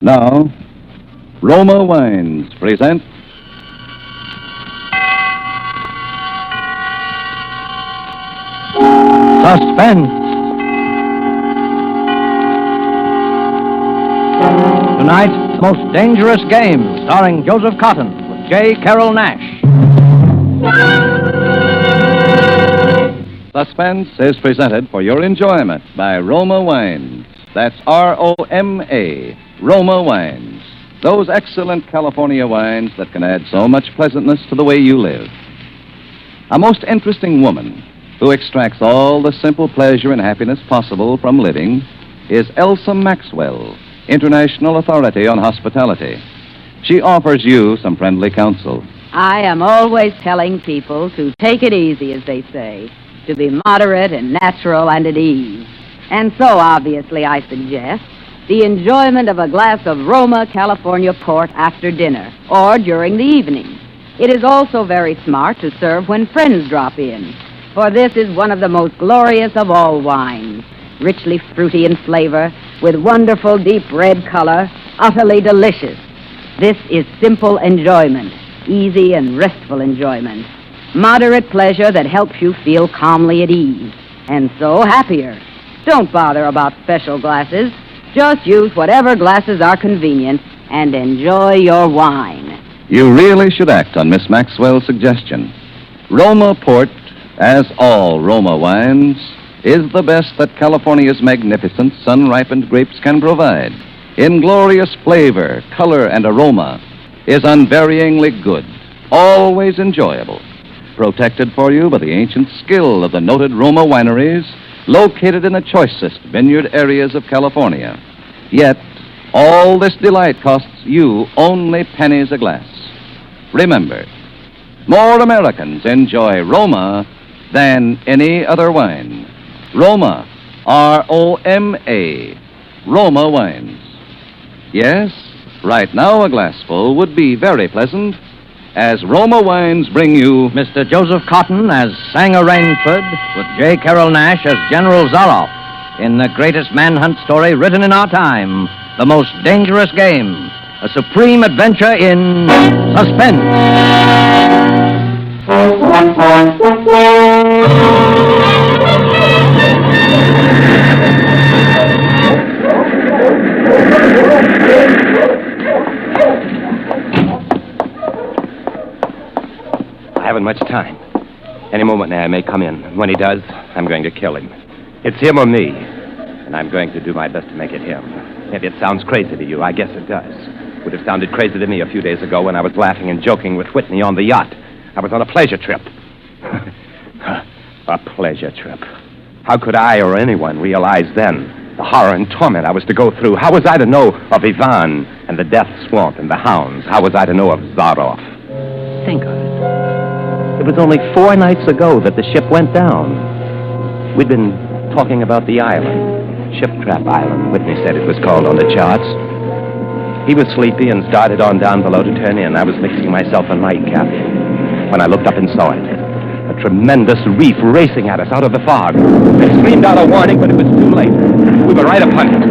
Now, Roma Wines present Suspense. Tonight, Most Dangerous Game, starring Joseph Cotton with J. Carroll Nash. Suspense is presented for your enjoyment by Roma Wines. That's R-O-M-A, Roma Wines. Those excellent California wines that can add so much pleasantness to the way you live. A most interesting woman who extracts all the simple pleasure and happiness possible from living is Elsa Maxwell, International Authority on Hospitality. She offers you some friendly counsel. I am always telling people to take it easy, as they say, to be moderate and natural and at ease. And so, obviously, I suggest the enjoyment of a glass of Roma California port after dinner or during the evening. It is also very smart to serve when friends drop in, for this is one of the most glorious of all wines, richly fruity in flavor, with wonderful deep red color, utterly delicious. This is simple enjoyment, easy and restful enjoyment, moderate pleasure that helps you feel calmly at ease, and so happier. Don't bother about special glasses. Just use whatever glasses are convenient and enjoy your wine. You really should act on Miss Maxwell's suggestion. Roma Port, as all Roma wines, is the best that California's magnificent sun-ripened grapes can provide. In glorious flavor, color, and aroma, is unvaryingly good, always enjoyable. Protected for you by the ancient skill of the noted Roma wineries located in the choicest vineyard areas of California. Yet, all this delight costs you only pennies a glass. Remember, more Americans enjoy Roma than any other wine. Roma, R-O-M-A, Roma wines. Yes, right now a glassful would be very pleasant, as Roma Wines bring you Mr. Joseph Cotton as Sanger Rainford with J. Carroll Nash as General Zaroff in the greatest manhunt story written in our time, The Most Dangerous Game, a supreme adventure in suspense. I haven't much time. Any moment now, I may come in. And when he does, I'm going to kill him. It's him or me. And I'm going to do my best to make it him. Maybe it sounds crazy to you. I guess it does. Would have sounded crazy to me a few days ago when I was laughing and joking with Whitney on the yacht. I was on a pleasure trip. A pleasure trip. How could I or anyone realize then the horror and torment I was to go through? How was I to know of Ivan and the death swamp and the hounds? How was I to know of Zaroff? Think of it. It was only 4 nights ago that the ship went down. We'd been talking about the island. Ship Trap Island, Whitney said it was called on the charts. He was sleepy and started on down below to turn in. I was mixing myself a nightcap when I looked up and saw it. A tremendous reef racing at us out of the fog. I screamed out a warning, but it was too late. We were right upon it.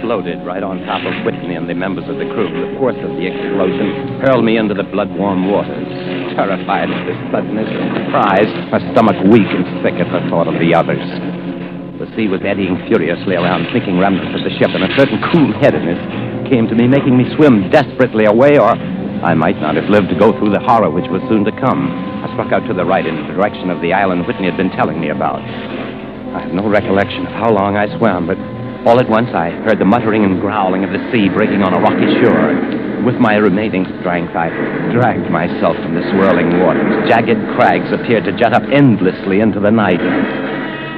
Exploded right on top of Whitney and the members of the crew. The force of the explosion hurled me into the blood-warm waters. Terrified at this suddenness and surprise, my stomach weak and sick at the thought of the others. The sea was eddying furiously around sinking remnants of the ship, and a certain cool-headedness came to me, making me swim desperately away, or I might not have lived to go through the horror which was soon to come. I struck out to the right in the direction of the island Whitney had been telling me about. I have no recollection of how long I swam, but all at once, I heard the muttering and growling of the sea breaking on a rocky shore. With my remaining strength, I dragged myself from the swirling waters. Jagged crags appeared to jut up endlessly into the night.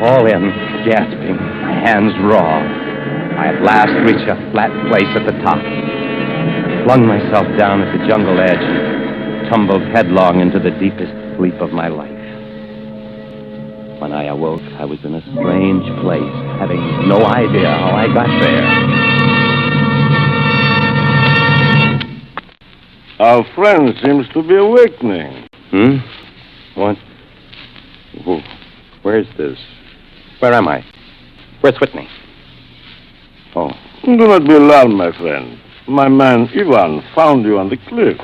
All in, gasping, my hands raw, I at last reached a flat place at the top. I flung myself down at the jungle edge and tumbled headlong into the deepest sleep of my life. When I awoke, I was in a strange place, having no idea how I got there. Our friend seems to be awakening. What? Where's this? Where am I? Where's Whitney? Oh. Do not be alarmed, my friend. My man Ivan found you on the cliff.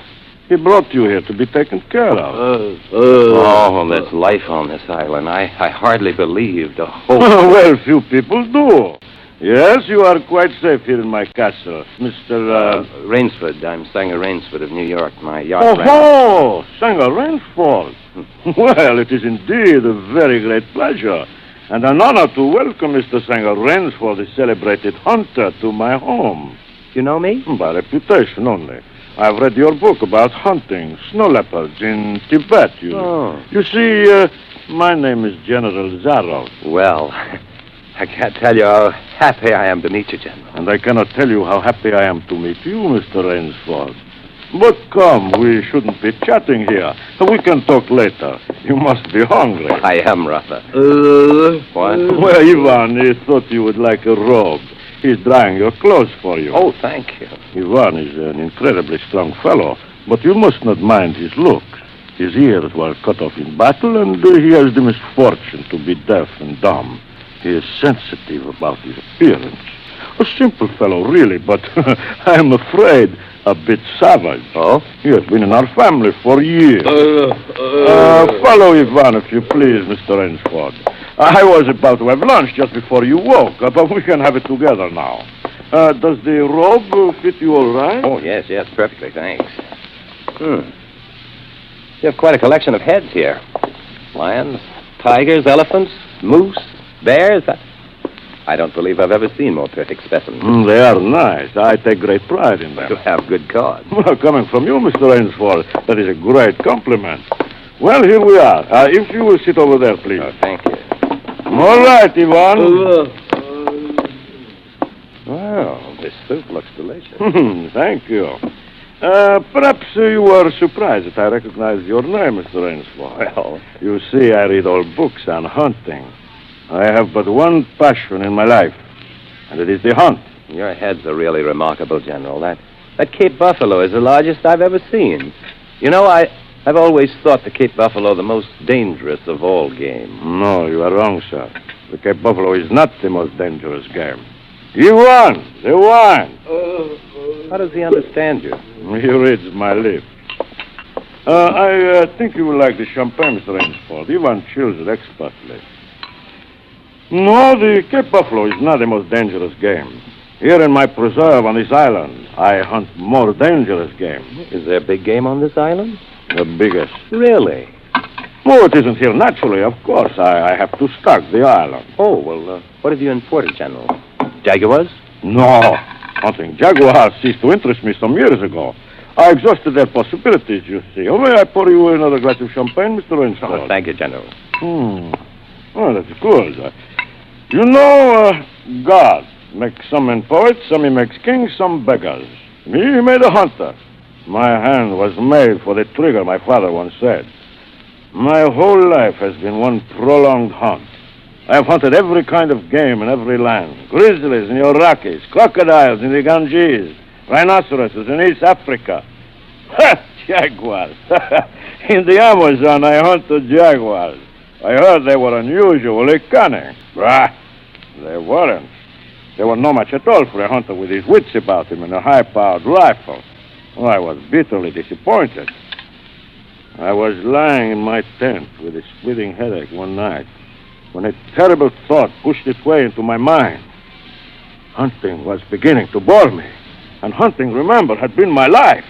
He brought you here to be taken care of. Oh, there's life on this island. I hardly believed a hope. Well, few people do. Yes, you are quite safe here in my castle, Mr. Rainsford. I'm Sanger Rainsford of New York. My yacht Oh, Sanger Rainsford. Well, it is indeed a very great pleasure and an honor to welcome Mr. Sanger Rainsford, the celebrated hunter, to my home. You know me? By reputation only. I've read your book about hunting snow leopards in Tibet. You see, my name is General Zarov. Well, I can't tell you how happy I am to meet you, General. And I cannot tell you how happy I am to meet you, Mr. Rainsford. But come, we shouldn't be chatting here. We can talk later. You must be hungry. I am, rather. What? Well, Ivan, he thought you would like a robe. He's drying your clothes for you. Oh, thank you. Ivan is an incredibly strong fellow, but you must not mind his looks. His ears were cut off in battle, and he has the misfortune to be deaf and dumb. He is sensitive about his appearance. A simple fellow, really, but I'm afraid a bit savage. Oh? He has been in our family for years. Follow Ivan, if you please, Mr. Rainsford. I was about to have lunch just before you woke, but we can have it together now. Does the robe fit you all right? Oh, yes, perfectly, thanks. You have quite a collection of heads here. Lions, tigers, elephants, moose, bears. I don't believe I've ever seen more perfect specimens. They are nice. I take great pride in them. You have good cause. Well, coming from you, Mr. Rainsford, that is a great compliment. Well, here we are. If you will sit over there, please. Oh, thank you. All right, Ivan. Well, this soup looks delicious. Thank you. Perhaps you were surprised that I recognized your name, Mr. Rainsford. Well, you see, I read old books on hunting. I have but one passion in my life, and it is the hunt. Your heads are really remarkable, General. That Cape buffalo is the largest I've ever seen. You know, I've always thought the Cape buffalo the most dangerous of all game. No, you are wrong, sir. The Cape buffalo is not the most dangerous game. You won! The wine! How does he understand you? He reads my lips. I think you will like the champagne, Mr. Rainsford. Ivan chills it expertly. No, the Cape buffalo is not the most dangerous game. Here in my preserve on this island, I hunt more dangerous game. Is there big game on this island? The biggest. Really? Oh, it isn't here naturally, of course. I have to stock the island. Oh, well, what have you imported, General? Jaguars? No. Hunting jaguars ceased to interest me some years ago. I exhausted their possibilities, you see. Oh, may I pour you another glass of champagne, Mr. Rainsford? Oh, thank you, General. Oh, that's good. You know, God makes some men poets, some he makes kings, some beggars. Me, he made a hunter. My hand was made for the trigger, my father once said. My whole life has been one prolonged hunt. I have hunted every kind of game in every land. Grizzlies in the Rockies, crocodiles in the Ganges, rhinoceroses in East Africa. Jaguars. In the Amazon, I hunted jaguars. I heard they were unusually cunning. Bah, they weren't. They were no match at all for a hunter with his wits about him and a high-powered rifle. Oh, I was bitterly disappointed. I was lying in my tent with a splitting headache one night when a terrible thought pushed its way into my mind. Hunting was beginning to bore me, and hunting, remember, had been my life.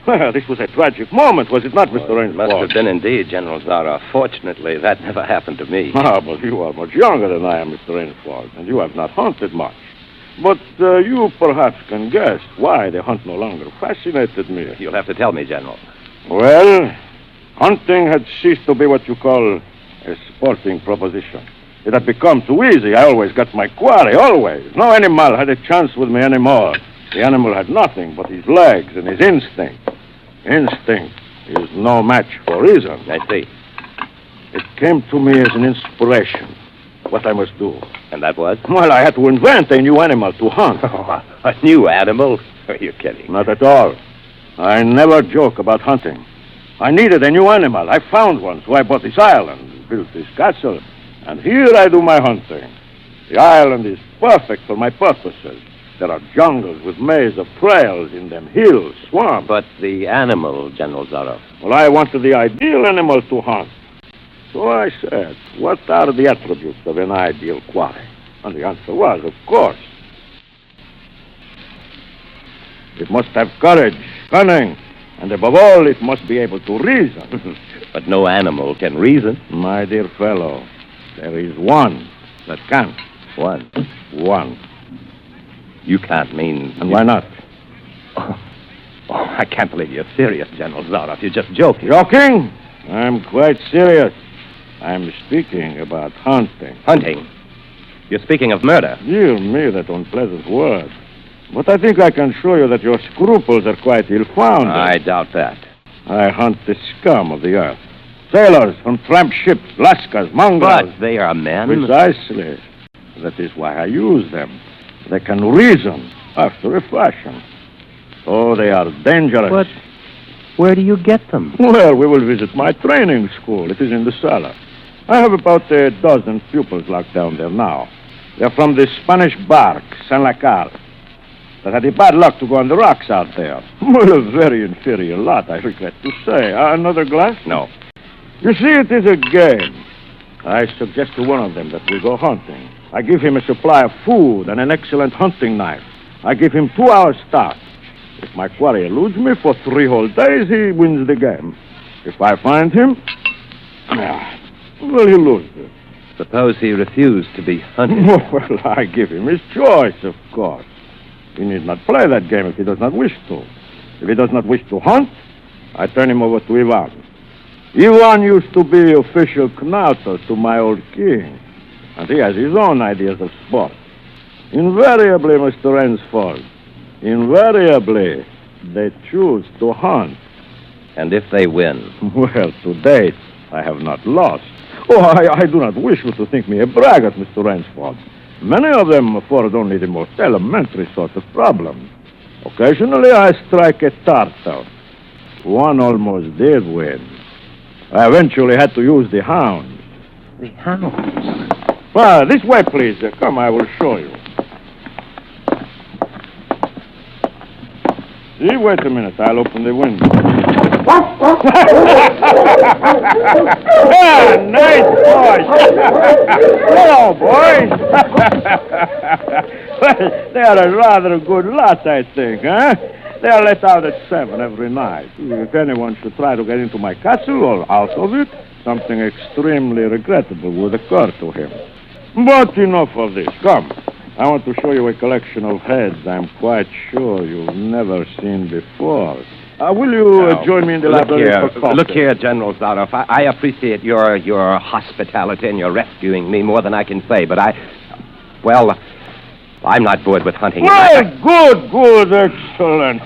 Well, this was a tragic moment, was it not, Mr. Rainsford? Must have been indeed, General Zara. Fortunately, that never happened to me. Ah, but you are much younger than I am, Mr. Rainsford, and you have not hunted much. But you perhaps can guess why the hunt no longer fascinated me. You'll have to tell me, General. Well, hunting had ceased to be what you call a sporting proposition. It had become too easy. I always got my quarry, always. No animal had a chance with me anymore. The animal had nothing but his legs and his instinct. Instinct is no match for reason. I see. It came to me as an inspiration, what I must do. And that was? Well, I had to invent a new animal to hunt. A new animal? Are you kidding? Not at all. I never joke about hunting. I needed a new animal. I found one, so I bought this island, built this castle, and here I do my hunting. The island is perfect for my purposes. There are jungles with maze of trails in them, hills, swamps. But the animal, General Zorro. Well, I wanted the ideal animal to hunt. So I said, what are the attributes of an ideal quarry? And the answer was, of course, it must have courage, cunning, and above all, it must be able to reason. But no animal can reason. My dear fellow, there is one that can. One. One. You can't mean... And why not? Oh, I can't believe you're serious, General Zorro. You're just joking. Joking? I'm quite serious. I'm speaking about hunting. Hunting? You're speaking of murder. Dear me, that unpleasant word. But I think I can show you that your scruples are quite ill-founded. I doubt that. I hunt the scum of the earth. Sailors on tramp ships, lascars, mongrels. But they are men. Precisely. That is why I use them. They can reason after a fashion. Oh, they are dangerous. But where do you get them? Well, we will visit my training school. It is in the cellar. I have about a dozen pupils locked down there now. They're from the Spanish bark, San Lacal. They had the bad luck to go on the rocks out there. Well, a very inferior lot, I regret to say. Another glass? No. You see, it is a game. I suggest to one of them that we go hunting. I give him a supply of food and an excellent hunting knife. I give him 2 hours start. If my quarry eludes me for 3 whole days, he wins the game. If I find him, well, he loses. Suppose he refused to be hunted. Well, I give him his choice, of course. He need not play that game if he does not wish to. If he does not wish to hunt, I turn him over to Ivan. Ivan used to be official knauter to my old king, and he has his own ideas of sport. Invariably, Mr. Rensford, invariably, they choose to hunt. And if they win? Well, to date, I have not lost. Oh, I do not wish you to think me a braggart, Mr. Rensford. Many of them afford only the most elementary sort of problem. Occasionally, I strike a turtle. One almost did win. I eventually had to use the hound. The hounds? Well, this way, please. Come, I will show you. See, wait a minute. I'll open the window. Nice boys. Hello, boys. Well, they are a rather good lot, I think, huh? They are let out at 7 every night. If anyone should try to get into my castle or out of it, something extremely regrettable would occur to him. But enough of this. Come. I want to show you a collection of heads I'm quite sure you've never seen before. Will you join me in the library for coffee? Look here, General Zorro. I appreciate your hospitality and your rescuing me more than I can say, but I'm not bored with hunting. Well, good, excellent.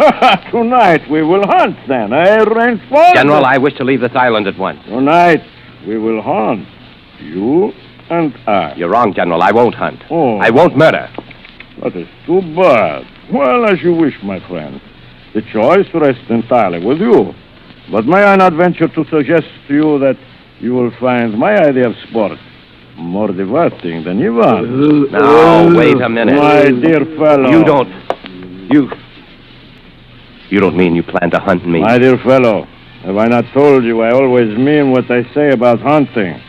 Tonight we will hunt then, eh, Rainsford? General, I wish to leave this island at once. Tonight we will hunt. You and I. You're wrong, General. I won't hunt. Oh. I won't murder. That is too bad. Well, as you wish, my friend. The choice rests entirely with you. But may I not venture to suggest to you that you will find my idea of sport more diverting than Ivan? Now, wait a minute. My dear fellow. You don't mean you plan to hunt me? My dear fellow, have I not told you I always mean what I say about hunting?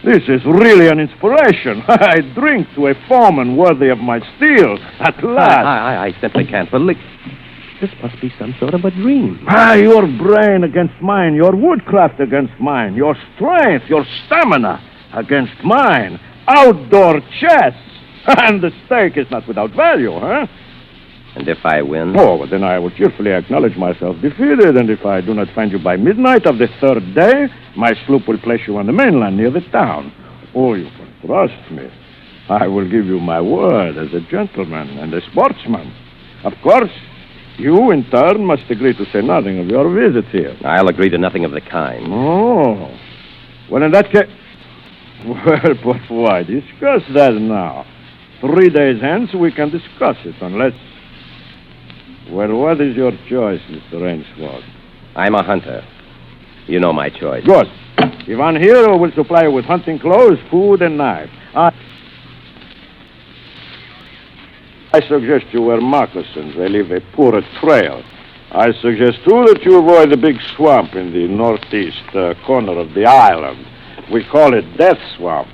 This is really an inspiration. I drink to a foeman worthy of my steel. At last. I simply can't believe... This must be some sort of a dream. Your brain against mine, your woodcraft against mine, your strength, your stamina against mine. Outdoor chess. And the stake is not without value, huh? And if I win? Oh, well, then I will cheerfully acknowledge myself defeated, and if I do not find you by midnight of the 3rd day, my sloop will place you on the mainland near the town. Oh, you can trust me. I will give you my word as a gentleman and a sportsman. Of course, you, in turn, must agree to say nothing of your visit here. I'll agree to nothing of the kind. Oh. Well, in that case... Well, but why discuss that now? 3 days hence, we can discuss it, unless... Well, what is your choice, Mr. Rainsford? I'm a hunter. You know my choice. Good. Ivan here will supply you with hunting clothes, food, and knife. I suggest you wear moccasins. They leave a poor trail. I suggest, too, that you avoid the big swamp in the northeast corner of the island. We call it Death Swamp.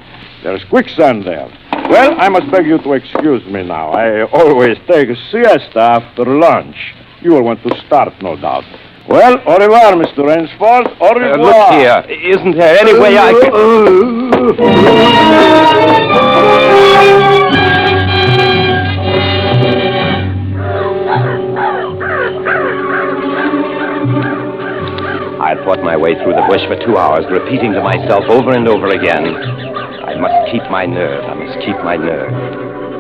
There's quicksand there. Well, I must beg you to excuse me now. I always take a siesta after lunch. You will want to start, no doubt. Well, au revoir, Mr. Rainsford. Au revoir. Look here. Isn't there any way I can... I fought my way through the bush for 2 hours, repeating to myself over and over again, I must keep my nerve. I must keep my nerve.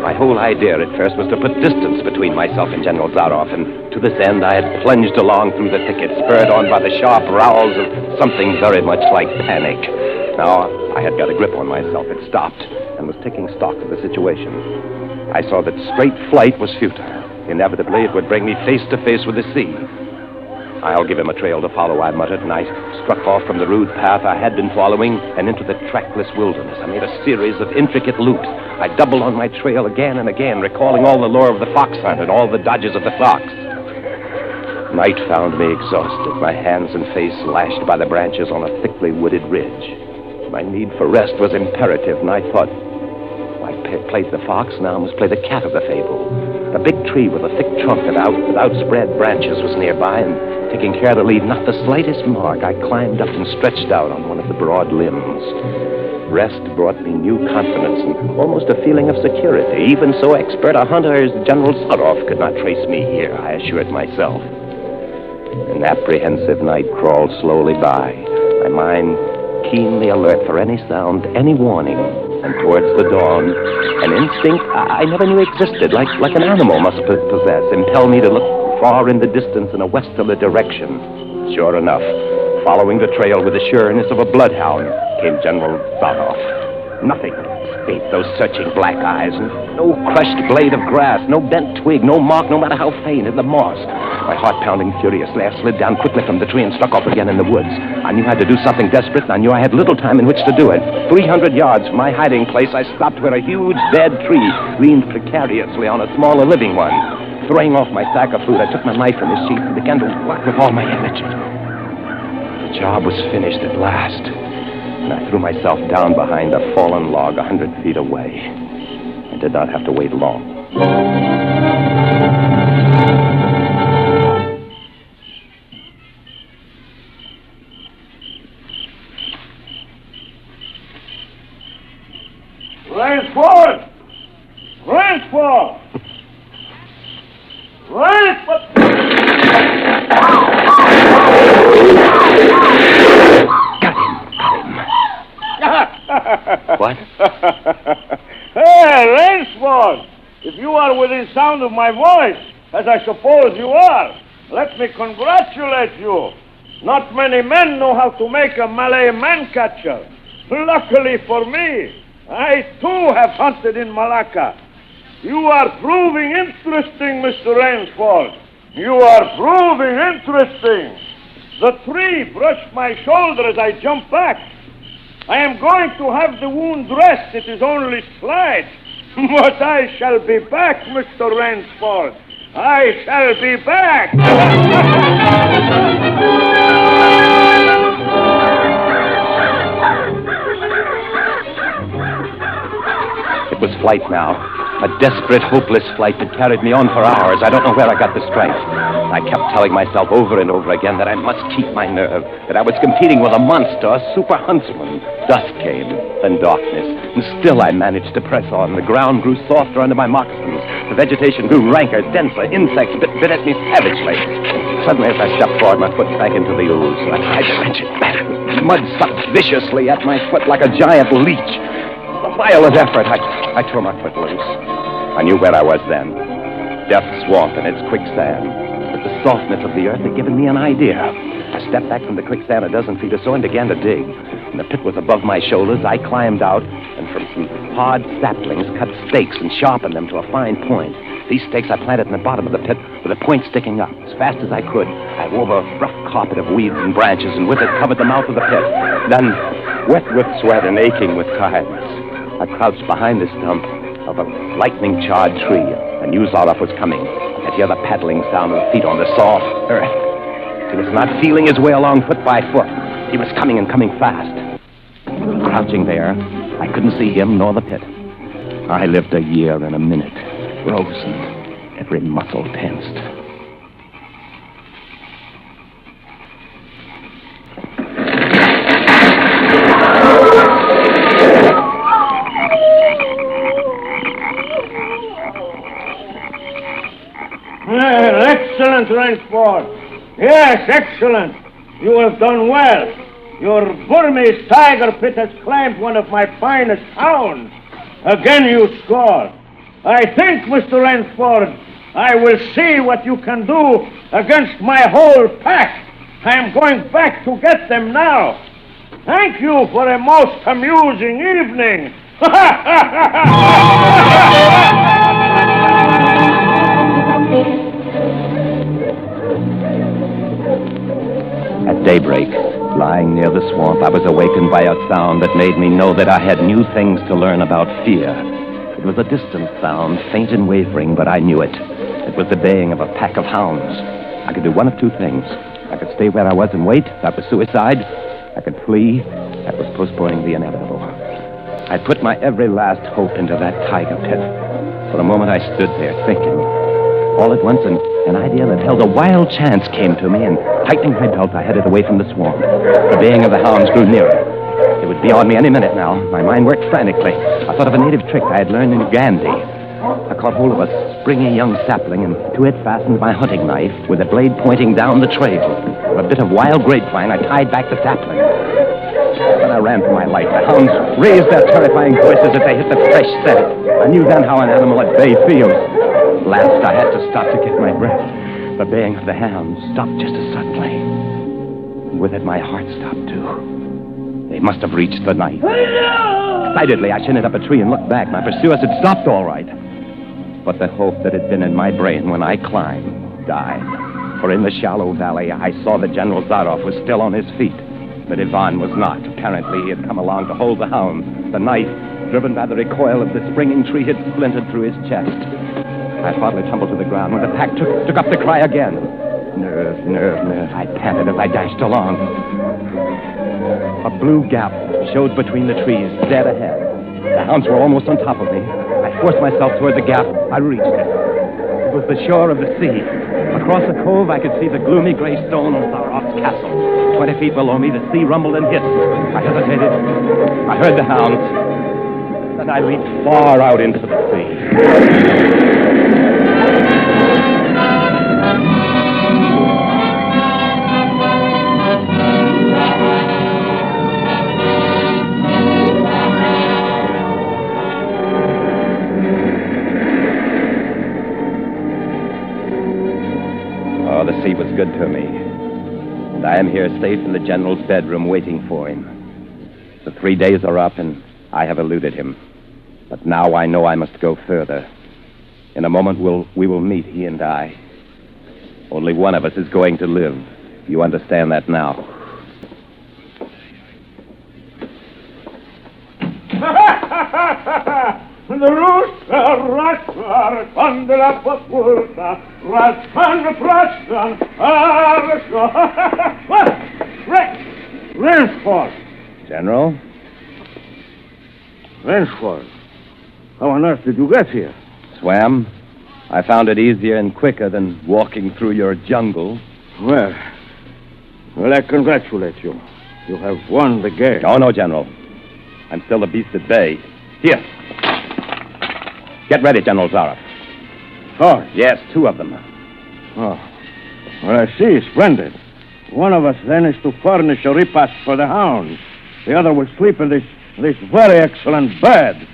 My whole idea at first was to put distance between myself and General Zaroff, and to this end I had plunged along through the thicket, spurred on by the sharp rowels of something very much like panic. Now, I had got a grip on myself. It stopped, and was taking stock of the situation. I saw that straight flight was futile. Inevitably, it would bring me face to face with the sea. I'll give him a trail to follow, I muttered, and I struck off from the rude path I had been following and into the trackless wilderness. I made a series of intricate loops. I doubled on my trail again and again, recalling all the lore of the fox hunt and all the dodges of the fox. Night found me exhausted, my hands and face lashed by the branches on a thickly wooded ridge. My need for rest was imperative, and I thought, I played the fox, now I must play the cat of the fable. A big tree with a thick trunk and outspread branches was nearby, and taking care to leave not the slightest mark, I climbed up and stretched out on one of the broad limbs. Rest brought me new confidence and almost a feeling of security. Even so expert a hunter as General Zaroff could not trace me here, I assured myself. An apprehensive night crawled slowly by, my mind keenly alert for any sound, any warning. And towards the dawn, an instinct I never knew existed, like an animal must possess, impelled me to look far in the distance in a westerly direction. Sure enough, following the trail with the sureness of a bloodhound, came General Zaroff. Nothing escaped those searching black eyes. No crushed blade of grass, no bent twig, no mark, no matter how faint, in the moss. My heart pounding furiously, I slid down quickly from the tree and struck off again in the woods. I knew I had to do something desperate, and I knew I had little time in which to do it. 300 yards from my hiding place, I stopped where a huge dead tree leaned precariously on a smaller living one. Throwing off my sack of food, I took my knife from his sheath and began to work with all my energy. The job was finished at last, and I threw myself down behind a fallen log 100 feet away. I did not have to wait long. Rainsford! Rainsford! Rainsford! What? Hey, Rainsford! If you are within sound of my voice, as I suppose you are, let me congratulate you. Not many men know how to make a Malay man-catcher. Luckily for me, I too have hunted in Malacca. You are proving interesting, Mr. Rainsford. You are proving interesting. The tree brushed my shoulder as I jumped back. I am going to have the wound dressed. It is only slight. But I shall be back, Mr. Rainsford. I shall be back. It was flight now. A desperate, hopeless flight that carried me on for hours. I don't know where I got the strength. I kept telling myself over and over again that I must keep my nerve, that I was competing with a monster, a super huntsman. Dusk came, then darkness, and still I managed to press on. The ground grew softer under my moccasins. The vegetation grew ranker, denser. Insects bit at me savagely. Suddenly, as I stepped forward, my foot sank into the ooze. I tried to wrench it back. Mud sucked viciously at my foot like a giant leech. With a violent effort, I tore my foot loose. I knew where I was then. Death Swamp and its quicksand. But the softness of the earth had given me an idea. I stepped back from the quicksand a dozen feet or so and began to dig. and the pit was above my shoulders, I climbed out and from some hard saplings cut stakes and sharpened them to a fine point. These stakes I planted in the bottom of the pit with the point sticking up. As fast as I could, I wove a rough carpet of weeds and branches and with it covered the mouth of the pit. Then, wet with sweat and aching with tiredness, I crouched behind the stump of a lightning-charred tree. I knew Zaroff was coming. I could hear the paddling sound of feet on the soft earth. He was not feeling his way along foot by foot. He was coming and coming fast. Crouching there, I couldn't see him nor the pit. I lived a year and a minute, frozen, every muscle tensed. Excellent, Rainford. Yes, excellent. You have done well. Your Burmese tiger pit has claimed one of my finest hounds. Again you scored. I think, Mr. Rainford, I will see what you can do against my whole pack. I am going back to get them now. Thank you for a most amusing evening. At daybreak, lying near the swamp, I was awakened by a sound that made me know that I had new things to learn about fear. It was a distant sound, faint and wavering, but I knew it. It was the baying of a pack of hounds. I could do one of two things. I could stay where I was and wait. That was suicide. I could flee. That was postponing the inevitable. I put my every last hope into that tiger pit. For a moment I stood there thinking. All at once, an idea that held a wild chance came to me, and tightening my belt, I headed away from the swamp. The baying of the hounds grew nearer. It would be on me any minute now. My mind worked frantically. I thought of a native trick I had learned in Gandhi. I caught hold of a springy young sapling, and to it fastened my hunting knife with the blade pointing down the trail. With a bit of wild grapevine, I tied back the sapling. Then I ran for my life. The hounds raised their terrifying voices as they hit the fresh scent. I knew then how an animal at bay feels. At last, I had to stop to get my breath. The baying of the hounds stopped just as suddenly. With it, my heart stopped, too. They must have reached the night. Excitedly, I shinnied up a tree and looked back. My pursuers had stopped all right. But the hope that had been in my brain when I climbed died. For in the shallow valley, I saw that General Zaroff was still on his feet. But Ivan was not. Apparently, he had come along to hold the hounds. The knife, driven by the recoil of the springing tree, had splintered through his chest. I partly tumbled to the ground when the pack took up the cry again. Nerve, nerve, nerve. I panted as I dashed along. A blue gap showed between the trees, dead ahead. The hounds were almost on top of me. I forced myself toward the gap. I reached it. It was the shore of the sea. Across the cove, I could see the gloomy gray stone of Zaroff's castle. 20 feet below me, the sea rumbled and hissed. I hesitated. I heard the hounds. Then I leaped far out into the sea. Oh, the sea was good to me. And I am here safe in the general's bedroom waiting for him. The 3 days are up and I have eluded him. But now I know I must go further. In a moment we will meet, he and I. Only one of us is going to live. You understand that now. The rooster rascar under la porta, rascan frascan, Ransford. General? Ransford, how on earth did you get here? Swam. I found it easier and quicker than walking through your jungle. Well, I congratulate you. You have won the game. Oh, no, General. I'm still the beast at bay. Here. Get ready, General Zaroff. Oh, Yes, 2 of them. oh. Well, I see. Splendid. One of us then is to furnish a repast for the hounds. The other will sleep in this very excellent bed.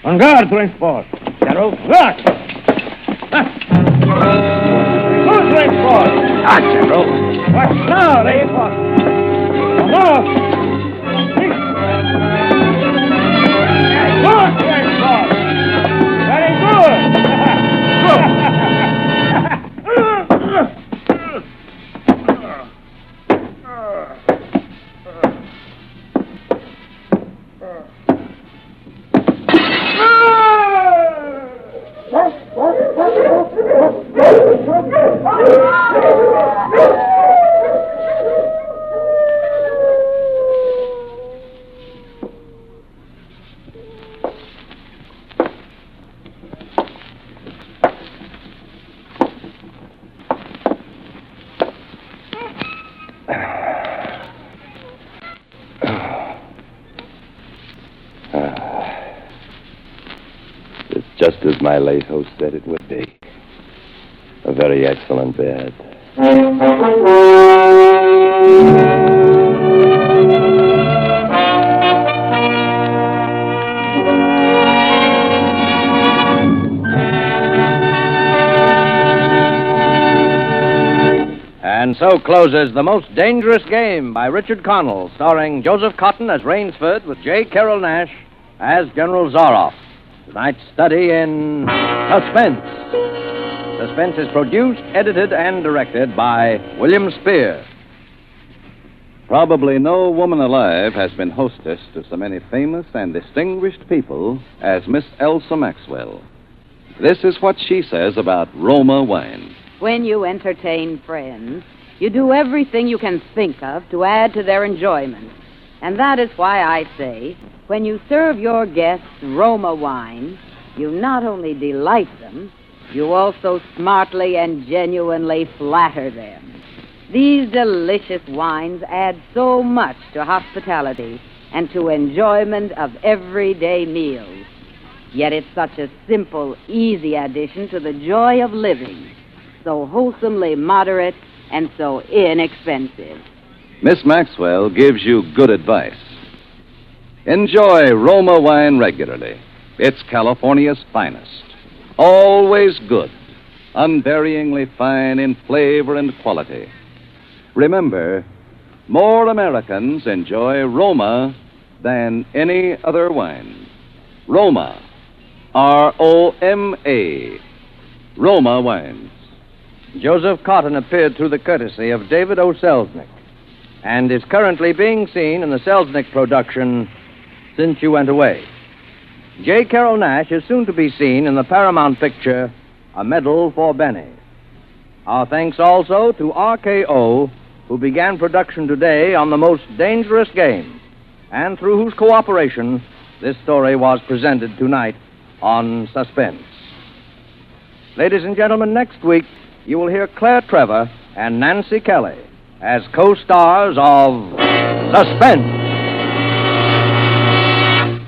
On guard, Rainford. General? Look! Good, Rainford! Ah, General. What now, Rainford? Come on! Just as my late host said it would be. A very excellent bed. And so closes The Most Dangerous Game by Richard Connell, starring Joseph Cotton as Rainsford with J. Carroll Nash as General Zaroff. Tonight's study in Suspense. Suspense is produced, edited, and directed by William Spear. Probably no woman alive has been hostess to so many famous and distinguished people as Miss Elsa Maxwell. This is what she says about Roma wine. When you entertain friends, you do everything you can think of to add to their enjoyment. And that is why I say, when you serve your guests Roma wine, you not only delight them, you also smartly and genuinely flatter them. These delicious wines add so much to hospitality and to enjoyment of everyday meals. Yet it's such a simple, easy addition to the joy of living. So wholesomely moderate and so inexpensive. Miss Maxwell gives you good advice. Enjoy Roma wine regularly. It's California's finest. Always good. Unvaryingly fine in flavor and quality. Remember, more Americans enjoy Roma than any other wine. Roma. R-O-M-A. Roma wines. Joseph Cotton appeared through the courtesy of David O. Selznick and is currently being seen in the Selznick production Since You Went Away. J. Carroll Nash is soon to be seen in the Paramount picture A Medal for Benny. Our thanks also to RKO, who began production today on The Most Dangerous Game, and through whose cooperation this story was presented tonight on Suspense. Ladies and gentlemen, next week you will hear Claire Trevor and Nancy Kelly as co-stars of Suspense.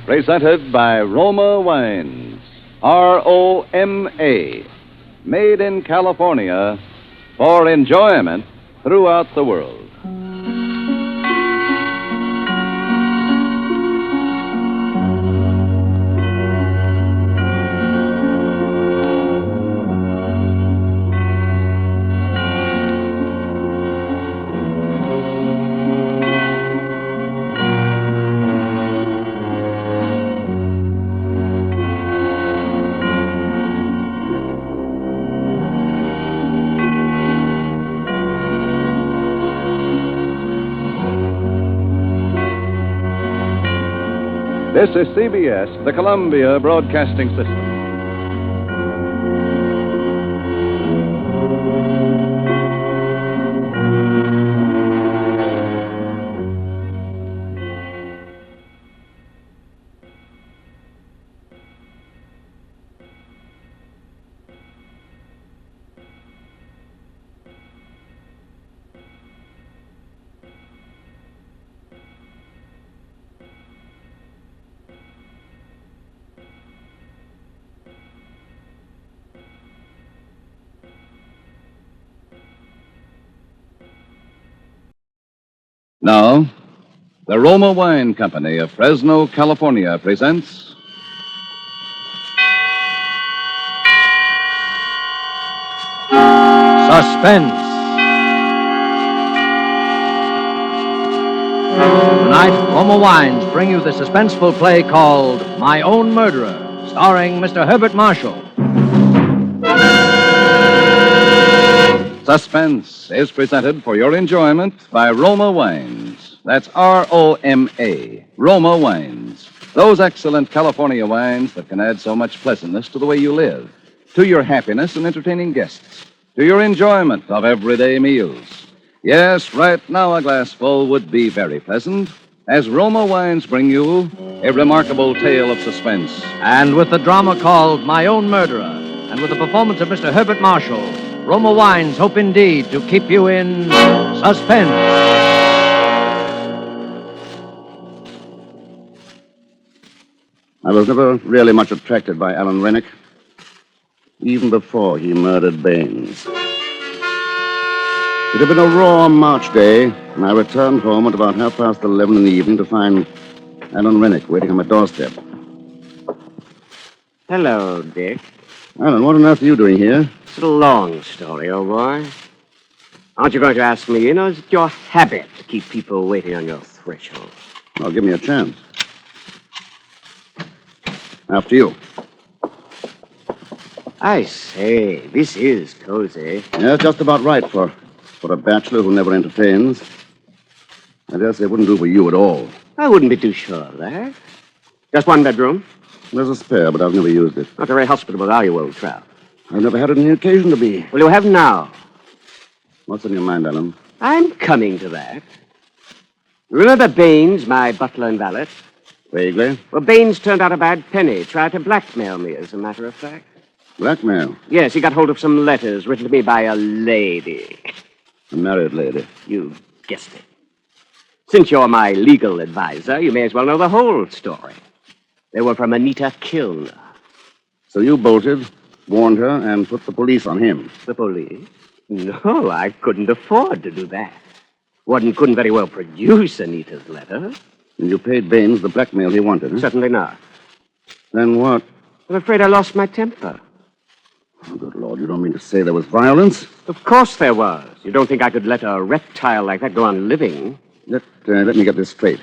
Presented by Roma Wines. R-O-M-A. Made in California for enjoyment throughout the world. This is CBS, the Columbia Broadcasting System. Now, the Roma Wine Company of Fresno, California presents Suspense. Tonight, Roma Wines bring you the suspenseful play called My Own Murderer, starring Mr. Herbert Marshall. Suspense is presented for your enjoyment by Roma Wines. That's R-O-M-A, Roma Wines. Those excellent California wines that can add so much pleasantness to the way you live, to your happiness in entertaining guests, to your enjoyment of everyday meals. Yes, right now a glassful would be very pleasant, as Roma Wines bring you a remarkable tale of suspense. And with the drama called My Own Murderer, and with the performance of Mr. Herbert Marshall, Roma Wines hope indeed to keep you in suspense. I was never really much attracted by Alan Rennick. even before he murdered Baines. It had been a raw March day, and I returned home at about 11:30 in the evening to find Alan Rennick waiting on my doorstep. Hello, Dick. Alan, what on earth are you doing here? It's a long story, old boy. Aren't you going to ask me? You know, is it your habit to keep people waiting on your threshold? Well, give me a chance. After you. I say, this is cozy. Yeah, it's just about right for a bachelor who never entertains. I dare say it wouldn't do for you at all. I wouldn't be too sure of that. Just one bedroom. There's a spare, but I've never used it. Not very hospitable, are you, old chap? I've never had any occasion to be. Well, you have now. What's on your mind, Alan? I'm coming to that. Remember Baines, my butler and valet? Vaguely. Well, Baines turned out a bad penny. Tried to blackmail me, as a matter of fact. Blackmail? Yes, he got hold of some letters written to me by a lady. A married lady. You guessed it. Since you're my legal advisor, you may as well know the whole story. They were from Anita Kilner. So you bolted, warned her, and put the police on him. The police? No, I couldn't afford to do that. One couldn't very well produce Anita's letter. And you paid Baines the blackmail he wanted, huh? Certainly not. Then what? I'm afraid I lost my temper. Oh, good Lord, you don't mean to say there was violence? Of course there was. You don't think I could let a reptile like that go on living? Let me get this straight.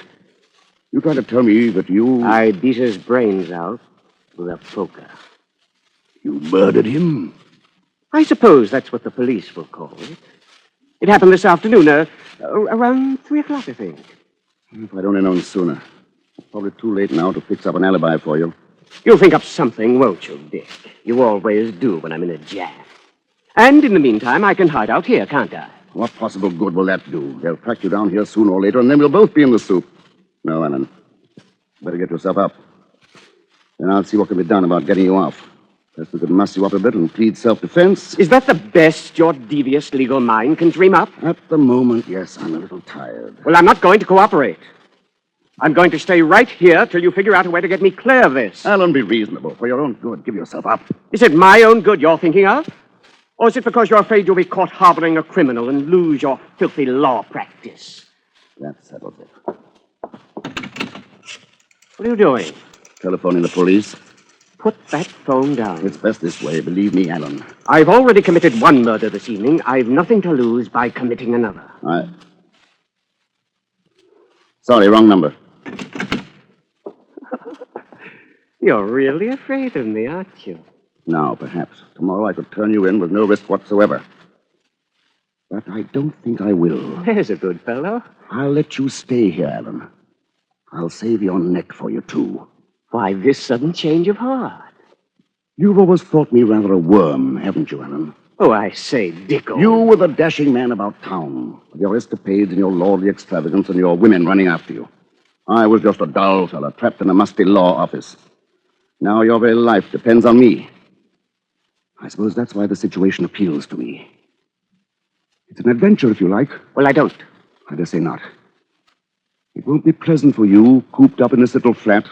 You tried to tell me that you... I beat his brains out with a poker. You murdered him? I suppose that's what the police will call it. It happened this afternoon, around 3 o'clock, I think. If I'd only known sooner. Probably too late now to fix up an alibi for you. You'll think up something, won't you, Dick? You always do when I'm in a jam. And in the meantime, I can hide out here, can't I? What possible good will that do? They'll track you down here sooner or later, and then we'll both be in the soup. No, Alan. Better get yourself up. Then I'll see what can be done about getting you off. Perhaps we could muss you up a bit and plead self-defense. Is that the best your devious legal mind can dream up? At the moment, yes, I'm a little tired. Well, I'm not going to cooperate. I'm going to stay right here till you figure out a way to get me clear of this. Alan, be reasonable. For your own good, give yourself up. Is it my own good you're thinking of? Or is it because you're afraid you'll be caught harboring a criminal and lose your filthy law practice? That settles it. What are you doing? Telephoning the police. Put that phone down. It's best this way, believe me, Alan. I've already committed one murder this evening. I've nothing to lose by committing another. Sorry, wrong number. You're really afraid of me, aren't you? Now, perhaps. Tomorrow I could turn you in with no risk whatsoever. But I don't think I will. There's a good fellow. I'll let you stay here, Alan. I'll save your neck for you, too. Why this sudden change of heart? You've always thought me rather a worm, haven't you, Alan? Oh, I say, Dick, You were the dashing man about town, with your escapades and your lordly extravagance and your women running after you. I was just a dull fellow trapped in a musty law office. Now your very life depends on me. I suppose that's why the situation appeals to me. It's an adventure, if you like. Well, I don't. I dare say not. It won't be pleasant for you, cooped up in this little flat,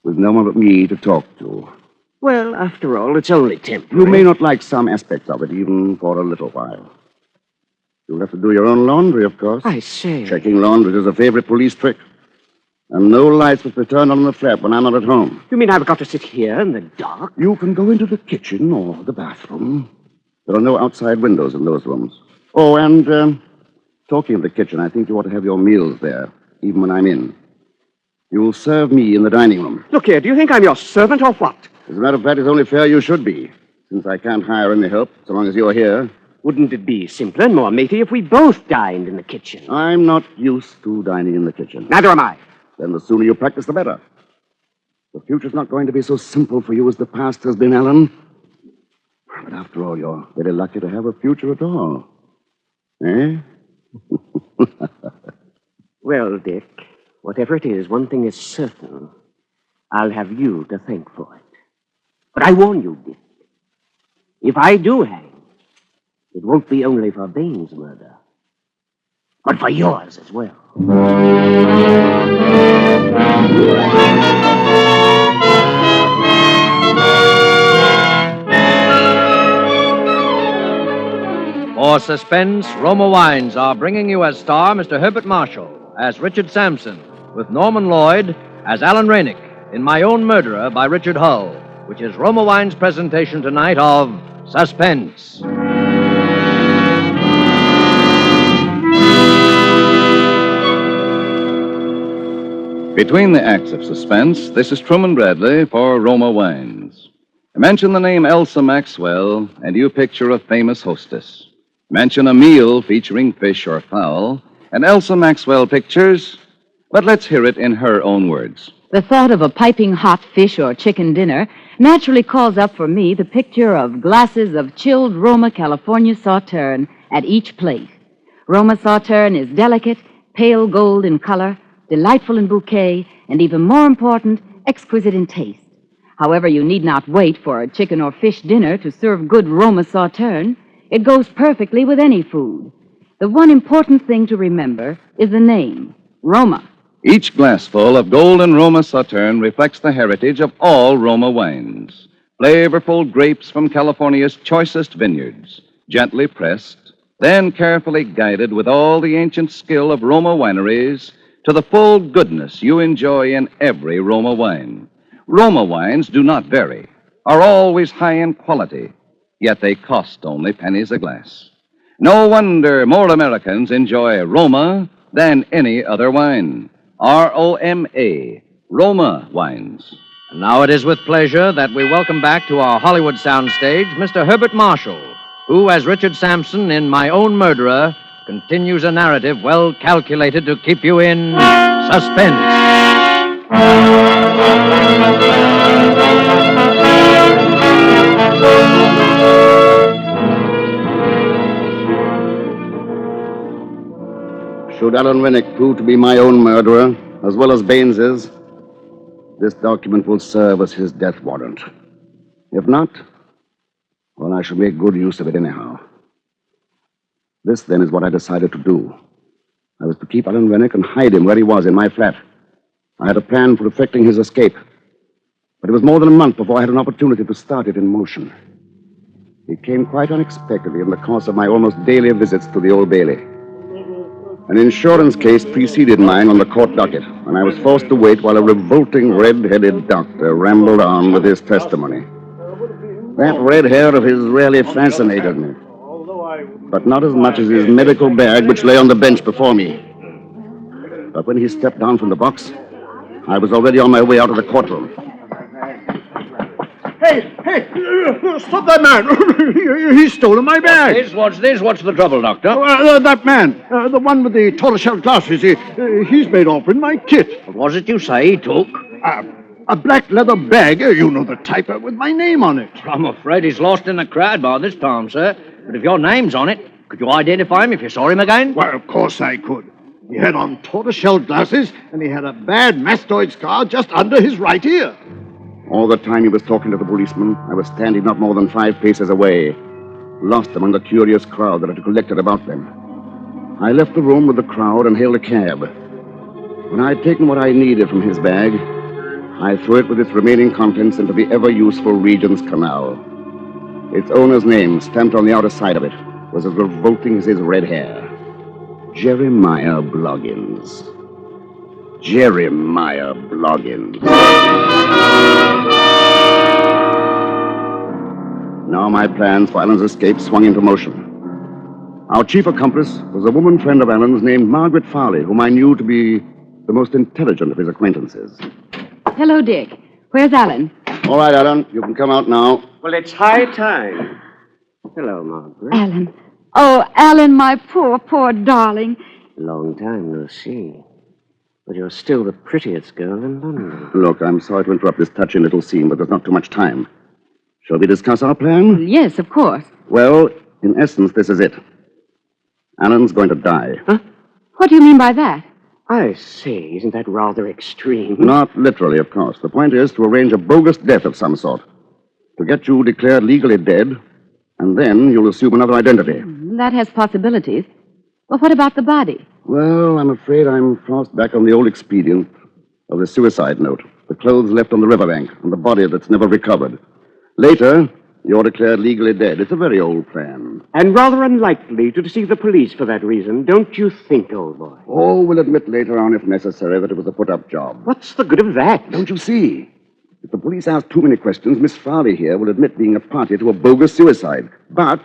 with no one but me to talk to. Well, after all, it's only temporary. You may not like some aspects of it, even for a little while. You'll have to do your own laundry, of course. I say. Checking laundry is a favorite police trick. And no lights must be turned on in the flat when I'm not at home. You mean I've got to sit here in the dark? You can go into the kitchen or the bathroom. There are no outside windows in those rooms. Oh, and talking of the kitchen, I think you ought to have your meals there, even when I'm in. You'll serve me in the dining room. Look here, do you think I'm your servant or what? As a matter of fact, it's only fair you should be, since I can't hire any help so long as you're here. Wouldn't it be simpler and more matey if we both dined in the kitchen? I'm not used to dining in the kitchen. Neither am I. Then the sooner you practice, the better. The future's not going to be so simple for you as the past has been, Alan. But after all, you're very lucky to have a future at all. Eh? Well, Dick, whatever it is, one thing is certain. I'll have you to thank for it. But I warn you, Dick, if I do hang, it won't be only for Baines' murder, but for yours as well. For Suspense, Roma Wines are bringing you as star Mr. Herbert Marshall as Richard Sampson, with Norman Lloyd as Alan Renick in My Own Murderer by Richard Hull, which is Roma Wines' presentation tonight of Suspense. Between the acts of suspense, this is Truman Bradley for Roma Wines. Mention the name Elsa Maxwell, and you picture a famous hostess. Mention a meal featuring fish or fowl, and Elsa Maxwell pictures, but let's hear it in her own words. The thought of a piping hot fish or chicken dinner naturally calls up for me the picture of glasses of chilled Roma California Sauterne at each plate. Roma Sauterne is delicate, pale gold in color, delightful in bouquet, and even more important, exquisite in taste. However, you need not wait for a chicken or fish dinner to serve good Roma Sauterne. It goes perfectly with any food. The one important thing to remember is the name, Roma. Each glassful of golden Roma Sauterne reflects the heritage of all Roma wines. Flavorful grapes from California's choicest vineyards, gently pressed, then carefully guided with all the ancient skill of Roma wineries to the full goodness you enjoy in every Roma wine. Roma wines do not vary, are always high in quality, yet they cost only pennies a glass. No wonder more Americans enjoy Roma than any other wine. R-O-M-A, Roma Wines. And now it is with pleasure that we welcome back to our Hollywood soundstage Mr. Herbert Marshall, who, as Richard Sampson in My Own Murderer, continues a narrative well calculated to keep you in suspense. Should Alan Rennick prove to be my own murderer, as well as Baines's, this document will serve as his death warrant. If not, well, I shall make good use of it anyhow. This, then, is what I decided to do. I was to keep Alan Rennick and hide him where he was in my flat. I had a plan for effecting his escape, but it was more than a month before I had an opportunity to start it in motion. It came quite unexpectedly in the course of my almost daily visits to the Old Bailey. An insurance case preceded mine on the court docket, and I was forced to wait while a revolting red-headed doctor rambled on with his testimony. That red hair of his really fascinated me, but not as much as his medical bag which lay on the bench before me. But when he stepped down from the box, I was already on my way out of the courtroom. Hey, stop that man. He's stolen my bag. What's this? What's the trouble, Doctor? That man, the one with the tortoiseshell glasses, he's made off with my kit. What was it you say he took? A black leather bag, you know the type, with my name on it. I'm afraid he's lost in the crowd by this time, sir. But if your name's on it, could you identify him if you saw him again? Well, of course I could. He had on tortoiseshell glasses, and he had a bad mastoid scar just under his right ear. All the time he was talking to the policeman, I was standing not more than 5 paces away, lost among the curious crowd that had collected about them. I left the room with the crowd and hailed a cab. When I had taken what I needed from his bag, I threw it with its remaining contents into the ever-useful Regent's Canal. Its owner's name, stamped on the outer side of it, was as revolting as his red hair. Jeremiah Bloggins. Jeremiah Bloggins. Now my plans for Alan's escape swung into motion. Our chief accomplice was a woman friend of Alan's named Margaret Farley, whom I knew to be the most intelligent of his acquaintances. Hello, Dick. Where's Alan? All right, Alan, you can come out now. Well, it's high time. Hello, Margaret. Alan. Oh, Alan, my poor darling. Long time no see. But you're still the prettiest girl in London. Look, I'm sorry to interrupt this touching little scene, but there's not too much time. Shall we discuss our plan? Yes, of course. Well, in essence, this is it. Alan's going to die. Huh? What do you mean by that? I see. Isn't that rather extreme? Not literally, of course. The point is to arrange a bogus death of some sort. To get you declared legally dead, and then you'll assume another identity. That has possibilities. Well, what about the body? Well, I'm afraid I'm forced back on the old expedient of the suicide note. The clothes left on the riverbank, and the body that's never recovered. Later, You're declared legally dead. It's a very old plan. And rather unlikely to deceive the police for that reason, don't you think, old boy? Oh, we'll admit later on, if necessary, that it was a put-up job. What's the good of that? Don't you see? If the police ask too many questions, Miss Farley here will admit being a party to a bogus suicide. But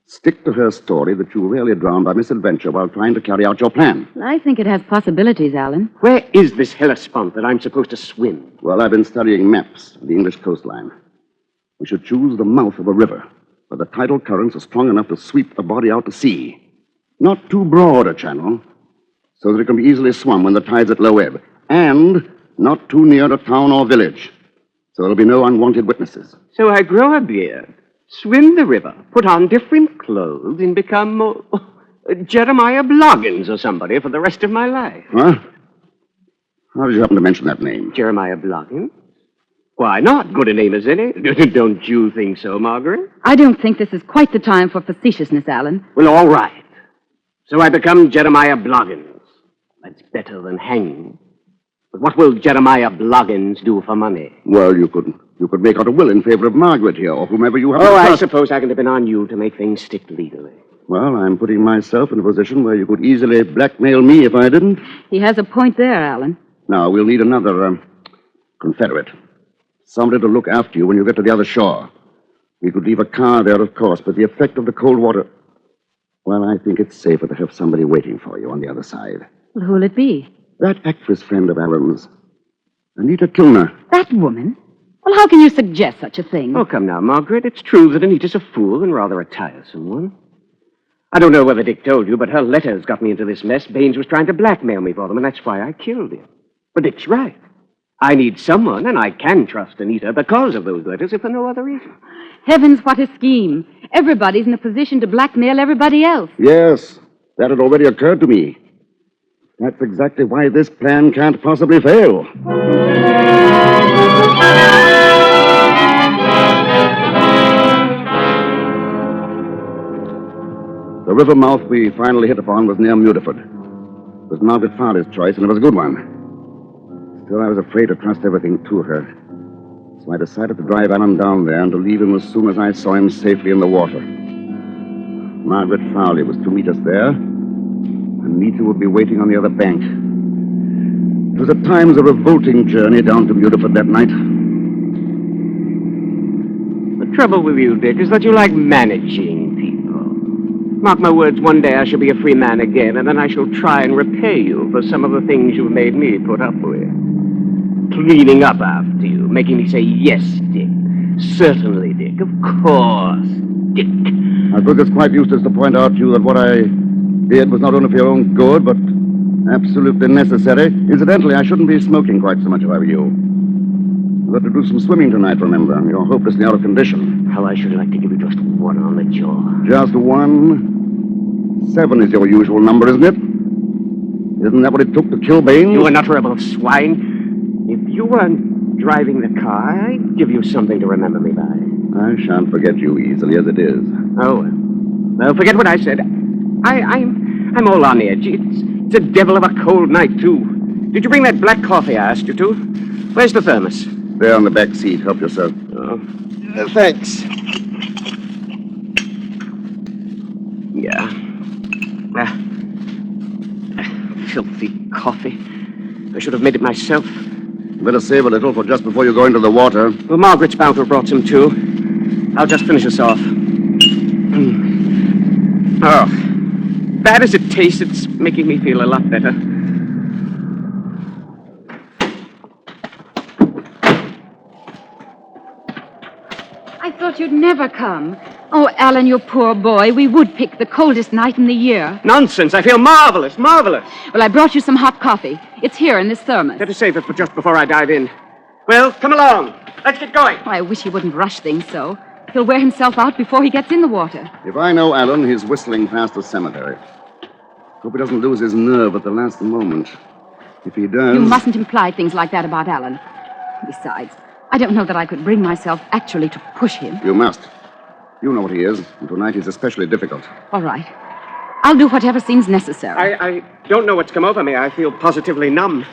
stick to her story that you were really drowned by misadventure while trying to carry out your plan. I think it has possibilities, Alan. Where is this Hellespont that I'm supposed to swim? Well, I've been studying maps of the English coastline. We should choose the mouth of a river, where the tidal currents are strong enough to sweep the body out to sea. Not too broad a channel, so that it can be easily swum when the tide's at low ebb. And not too near a town or village, so there'll be no unwanted witnesses. So I grow a beard, swim the river, put on different clothes, and become Jeremiah Bloggins or somebody for the rest of my life. Huh? How did you happen to mention that name? Jeremiah Bloggins? Why not? Good a name as any. Don't you think so, Margaret? I don't think this is quite the time for facetiousness, Alan. Well, all right. So I become Jeremiah Bloggins. That's better than hanging. But what will Jeremiah Bloggins do for money? Well, you could make out a will in favor of Margaret here, or whomever you have. Oh, I suppose I can depend on you to make things stick legally. Well, I'm putting myself in a position where you could easily blackmail me if I didn't. He has a point there, Alan. Now, we'll need another, confederate. Somebody to look after you when you get to the other shore. We could leave a car there, of course, but the effect of the cold water... Well, I think it's safer to have somebody waiting for you on the other side. Well, who'll it be? That actress friend of Alan's, Anita Kilner. That woman? Well, how can you suggest such a thing? Oh, come now, Margaret. It's true that Anita's a fool and rather a tiresome one. I don't know whether Dick told you, but her letters got me into this mess. Baines was trying to blackmail me for them, and that's why I killed him. But Dick's right. I need someone, and I can trust Anita because of those letters, if for no other reason. Heavens, what a scheme. Everybody's in a position to blackmail everybody else. Yes, that had already occurred to me. That's exactly why this plan can't possibly fail. The river mouth we finally hit upon was near Mudeford. It was Margaret Farley's choice, and it was a good one. Still, I was afraid to trust everything to her. So I decided to drive Alan down there and to leave him as soon as I saw him safely in the water. Margaret Farley was to meet us there. Anita would be waiting on the other bank. It was at times a revolting journey down to Mudeford that night. The trouble with you, Dick, is that you like managing people. Mark my words, one day I shall be a free man again, and then I shall try and repay you for some of the things you've made me put up with. Cleaning up after you, making me say, yes, Dick. Certainly, Dick. Of course, Dick. I think it's quite useless to point out to you that what I did was not only for your own good, but absolutely necessary. Incidentally, I shouldn't be smoking quite so much if I were you. You've got to do some swimming tonight, remember. You're hopelessly out of condition. How I should like to give you just one on the jaw. Just one? 7 is your usual number, isn't it? Isn't that what it took to kill Baines? You unutterable swine. If you weren't driving the car, I'd give you something to remember me by. I shan't forget you easily as it is. Oh, well, forget what I said. I'm all on edge. It's a devil of a cold night, too. Did you bring that black coffee I asked you to? Where's the thermos? There on the back seat. Help yourself. Oh, thanks. Yeah. Filthy coffee. I should have made it myself. Better save a little for just before you go into the water. Well, Margaret's bound to have brought some, too. I'll just finish this off. Oh, bad as it tastes, it's making me feel a lot better. I thought you'd never come. Oh, Alan, you poor boy. We would pick the coldest night in the year. Nonsense. I feel marvelous, marvelous. Well, I brought you some hot coffee. It's here in this thermos. Better save it for just before I dive in. Well, come along. Let's get going. Oh, I wish he wouldn't rush things so. He'll wear himself out before he gets in the water. If I know Alan, he's whistling past the cemetery. Hope he doesn't lose his nerve at the last moment. If he does... You mustn't imply things like that about Alan. Besides, I don't know that I could bring myself actually to push him. You must. You know what he is, and tonight he's especially difficult. All right. I'll do whatever seems necessary. I don't know what's come over me. I feel positively numb.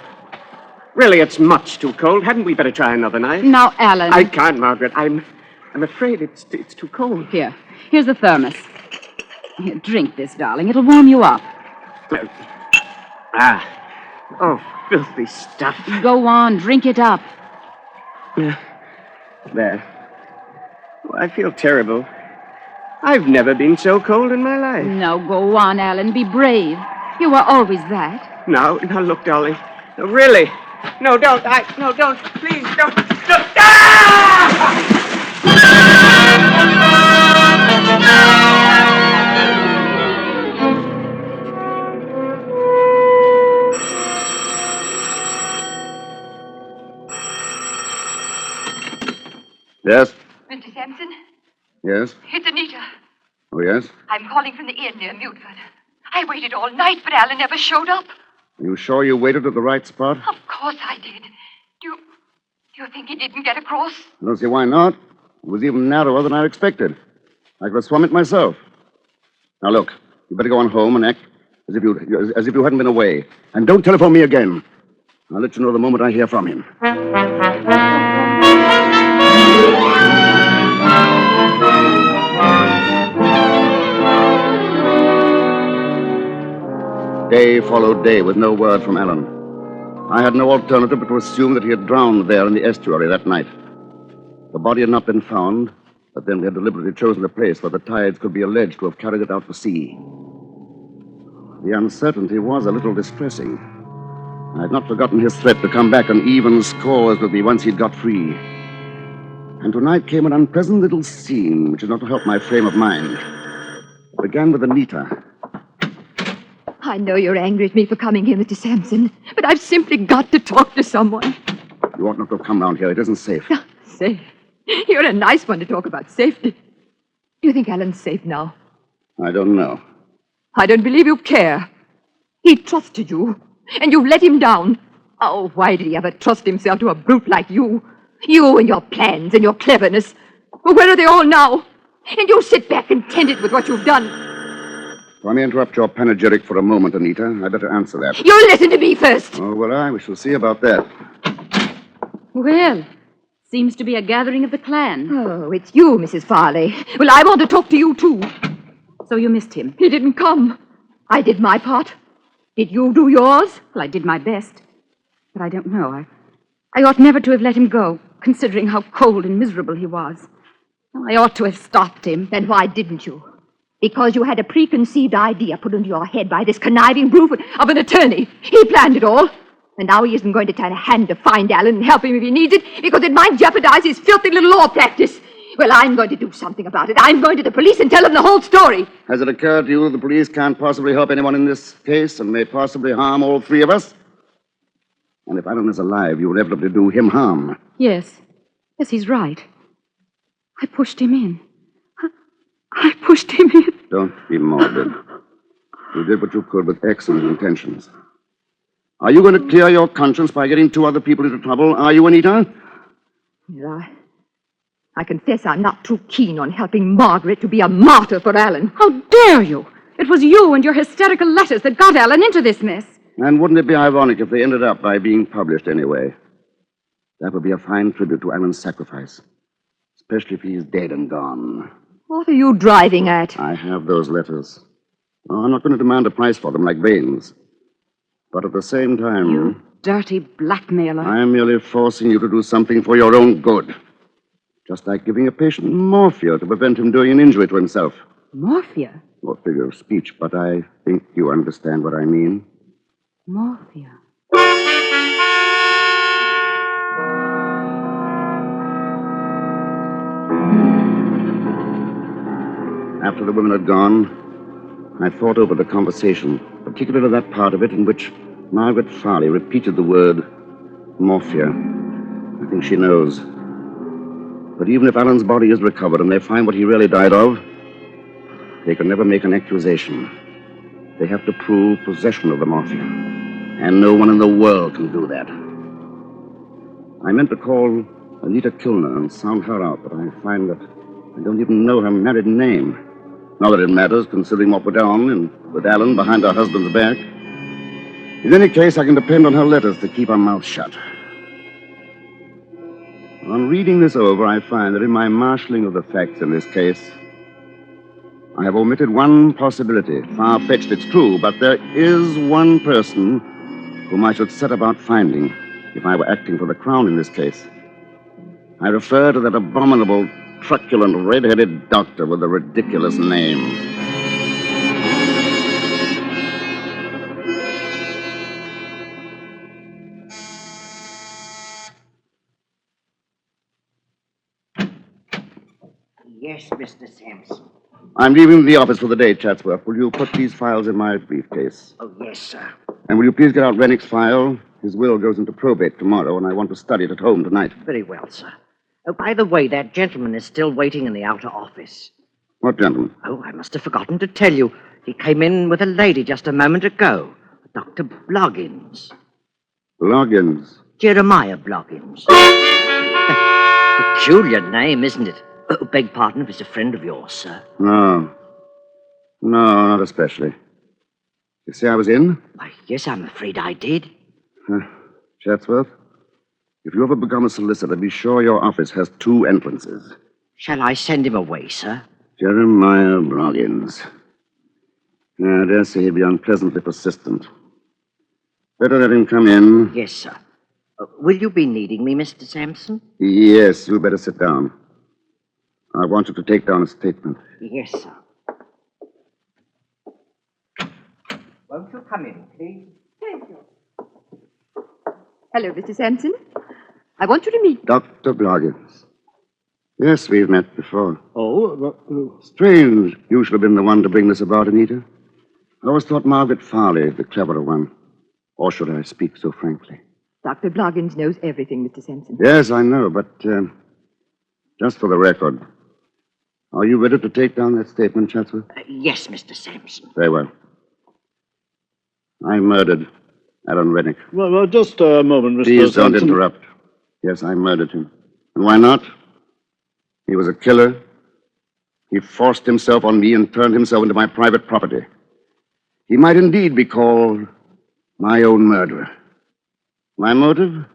Really, it's much too cold. Hadn't we better try another night? Now, Alan... I can't, Margaret. I'm I'm afraid it's too cold. Here's the thermos. Here, drink this, darling. It'll warm you up. Oh, filthy stuff. Go on, drink it up. There. Oh, I feel terrible. I've never been so cold in my life. No, go on, Alan. Be brave. You were always that. Now, look, darling. No, really. No, don't. No, don't. Please, don't. Yes? Mr. Sampson, Yes? it's Anita. Oh, yes? I'm calling from the inn near Mutford. I waited all night, but Alan never showed up. Are you sure you waited at the right spot? Of course I did. Do you think he didn't get across? I don't see why not. It was even narrower than I expected. I could have swum it myself. Now, look, you better go on home and act as if you hadn't been away. And don't telephone me again. I'll let you know the moment I hear from him. Day followed day with no word from Alan. I had no alternative but to assume that he had drowned there in the estuary that night. The body had not been found, but then we had deliberately chosen a place where the tides could be alleged to have carried it out to sea. The uncertainty was a little distressing. I had not forgotten his threat to come back on even scores with me once he'd got free. And tonight came an unpleasant little scene which is not to help my frame of mind. It began with Anita. I know you're angry at me for coming here, Mr. Sampson, but I've simply got to talk to someone. You ought not to have come round here. It isn't safe. Safe? You're a nice one to talk about safety. Do you think Alan's safe now? I don't know. I don't believe you care. He trusted you, and you've let him down. Oh, why did he ever trust himself to a brute like you? You and your plans and your cleverness. Well, where are they all now? And you sit back contented with what you've done. If I may interrupt your panegyric for a moment, Anita, I'd better answer that. You listen to me first. Oh, will I? We shall see about that. Well, seems to be a gathering of the clan. Oh, it's you, Mrs. Farley. Well, I want to talk to you, too. So you missed him? He didn't come. I did my part. Did you do yours? Well, I did my best. But I don't know. I ought never to have let him go, considering how cold and miserable he was. I ought to have stopped him. Then why didn't you? Because you had a preconceived idea put into your head by this conniving brute of an attorney. He planned it all. And now he isn't going to turn a hand to find Alan and help him if he needs it, because it might jeopardize his filthy little law practice. Well, I'm going to do something about it. I'm going to the police and tell them the whole story. Has it occurred to you that the police can't possibly help anyone in this case and may possibly harm all three of us? And if Alan is alive, you will inevitably do him harm. Yes. Yes, he's right. I pushed him in. I pushed him in. Don't be morbid. You did what you could with excellent intentions. Are you going to clear your conscience by getting two other people into trouble? Are you, Anita? Yeah, I confess I'm not too keen on helping Margaret to be a martyr for Alan. How dare you? It was you and your hysterical letters that got Alan into this mess. And wouldn't it be ironic if they ended up by being published anyway? That would be a fine tribute to Alan's sacrifice, especially if he's dead and gone. What are you driving at? I have those letters. Oh, I'm not going to demand a price for them like Baines. But at the same time... You dirty blackmailer. I am merely forcing you to do something for your own good. Just like giving a patient morphia to prevent him doing an injury to himself. Morphia? Or figure of speech, but I think you understand what I mean. Morphia. After the women had gone, I thought over the conversation, particularly that part of it in which Margaret Farley repeated the word morphia. I think she knows. But even if Alan's body is recovered and they find what he really died of, they can never make an accusation. They have to prove possession of the morphia. And no one in the world can do that. I meant to call Anita Kilner and sound her out, but I find that I don't even know her married name. Not that it matters, considering what went on with Alan behind her husband's back. In any case, I can depend on her letters to keep her mouth shut. On reading this over, I find that in my marshalling of the facts in this case, I have omitted one possibility. Far-fetched, it's true, but there is one person whom I should set about finding if I were acting for the Crown in this case. I refer to that abominable, truculent, red-headed doctor with a ridiculous name. Yes, Mr. Sampson. I'm leaving the office for the day, Chatsworth. Will you put these files in my briefcase? Oh, yes, sir. And will you please get out Rennick's file? His will goes into probate tomorrow, and I want to study it at home tonight. Very well, sir. Oh, by the way, that gentleman is still waiting in the outer office. What gentleman? Oh, I must have forgotten to tell you. He came in with a lady just a moment ago. Dr. Bloggins. Bloggins? Jeremiah Bloggins. Peculiar name, isn't it? Oh, beg pardon if it's a friend of yours, sir. No, not especially. You say I was in? Why, yes, I'm afraid I did. Chatsworth, if you ever become a solicitor, be sure your office has 2 entrances. Shall I send him away, sir? Jeremiah Bloggins. I dare say he'd be unpleasantly persistent. Better let him come in. Yes, sir. Will you be needing me, Mr. Sampson? Yes, you'd better sit down. I want you to take down a statement. Yes, sir. Won't you come in, please? Thank you. Hello, Mr. Sampson. I want you to meet... Dr. Bloggins. Yes, we've met before. Oh, Strange you should have been the one to bring this about, Anita. I always thought Margaret Farley the cleverer one. Or should I speak so frankly? Dr. Bloggins knows everything, Mr. Sampson. Yes, I know, but just for the record, are you ready to take down that statement, Chatsworth? Yes, Mr. Sampson. Very well. I murdered Alan Rennick. well, just a moment, Mr. Please don't Sampson. interrupt. Yes, I murdered him. And why not? He was a killer. He forced himself on me and turned himself into my private property. He might indeed be called my own murderer. My motive?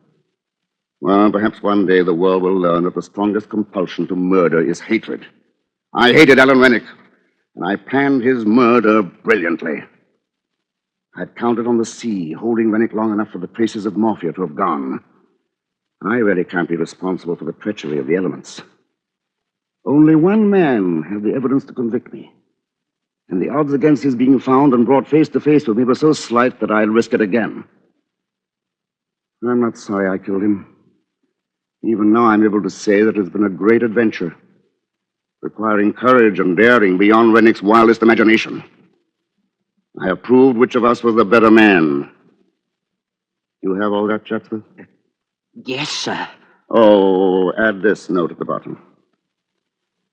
Well, perhaps one day the world will learn that the strongest compulsion to murder is hatred. I hated Alan Rennick, and I planned his murder brilliantly. I'd counted on the sea, holding Rennick long enough for the traces of morphia to have gone. I really can't be responsible for the treachery of the elements. Only one man had the evidence to convict me. And the odds against his being found and brought face to face with me were so slight that I'd risk it again. I'm not sorry I killed him. Even now I'm able to say that it's been a great adventure, requiring courage and daring beyond Rennick's wildest imagination. I have proved which of us was the better man. You have all that, Chatsworth? Yes, sir. Oh, add this note at the bottom.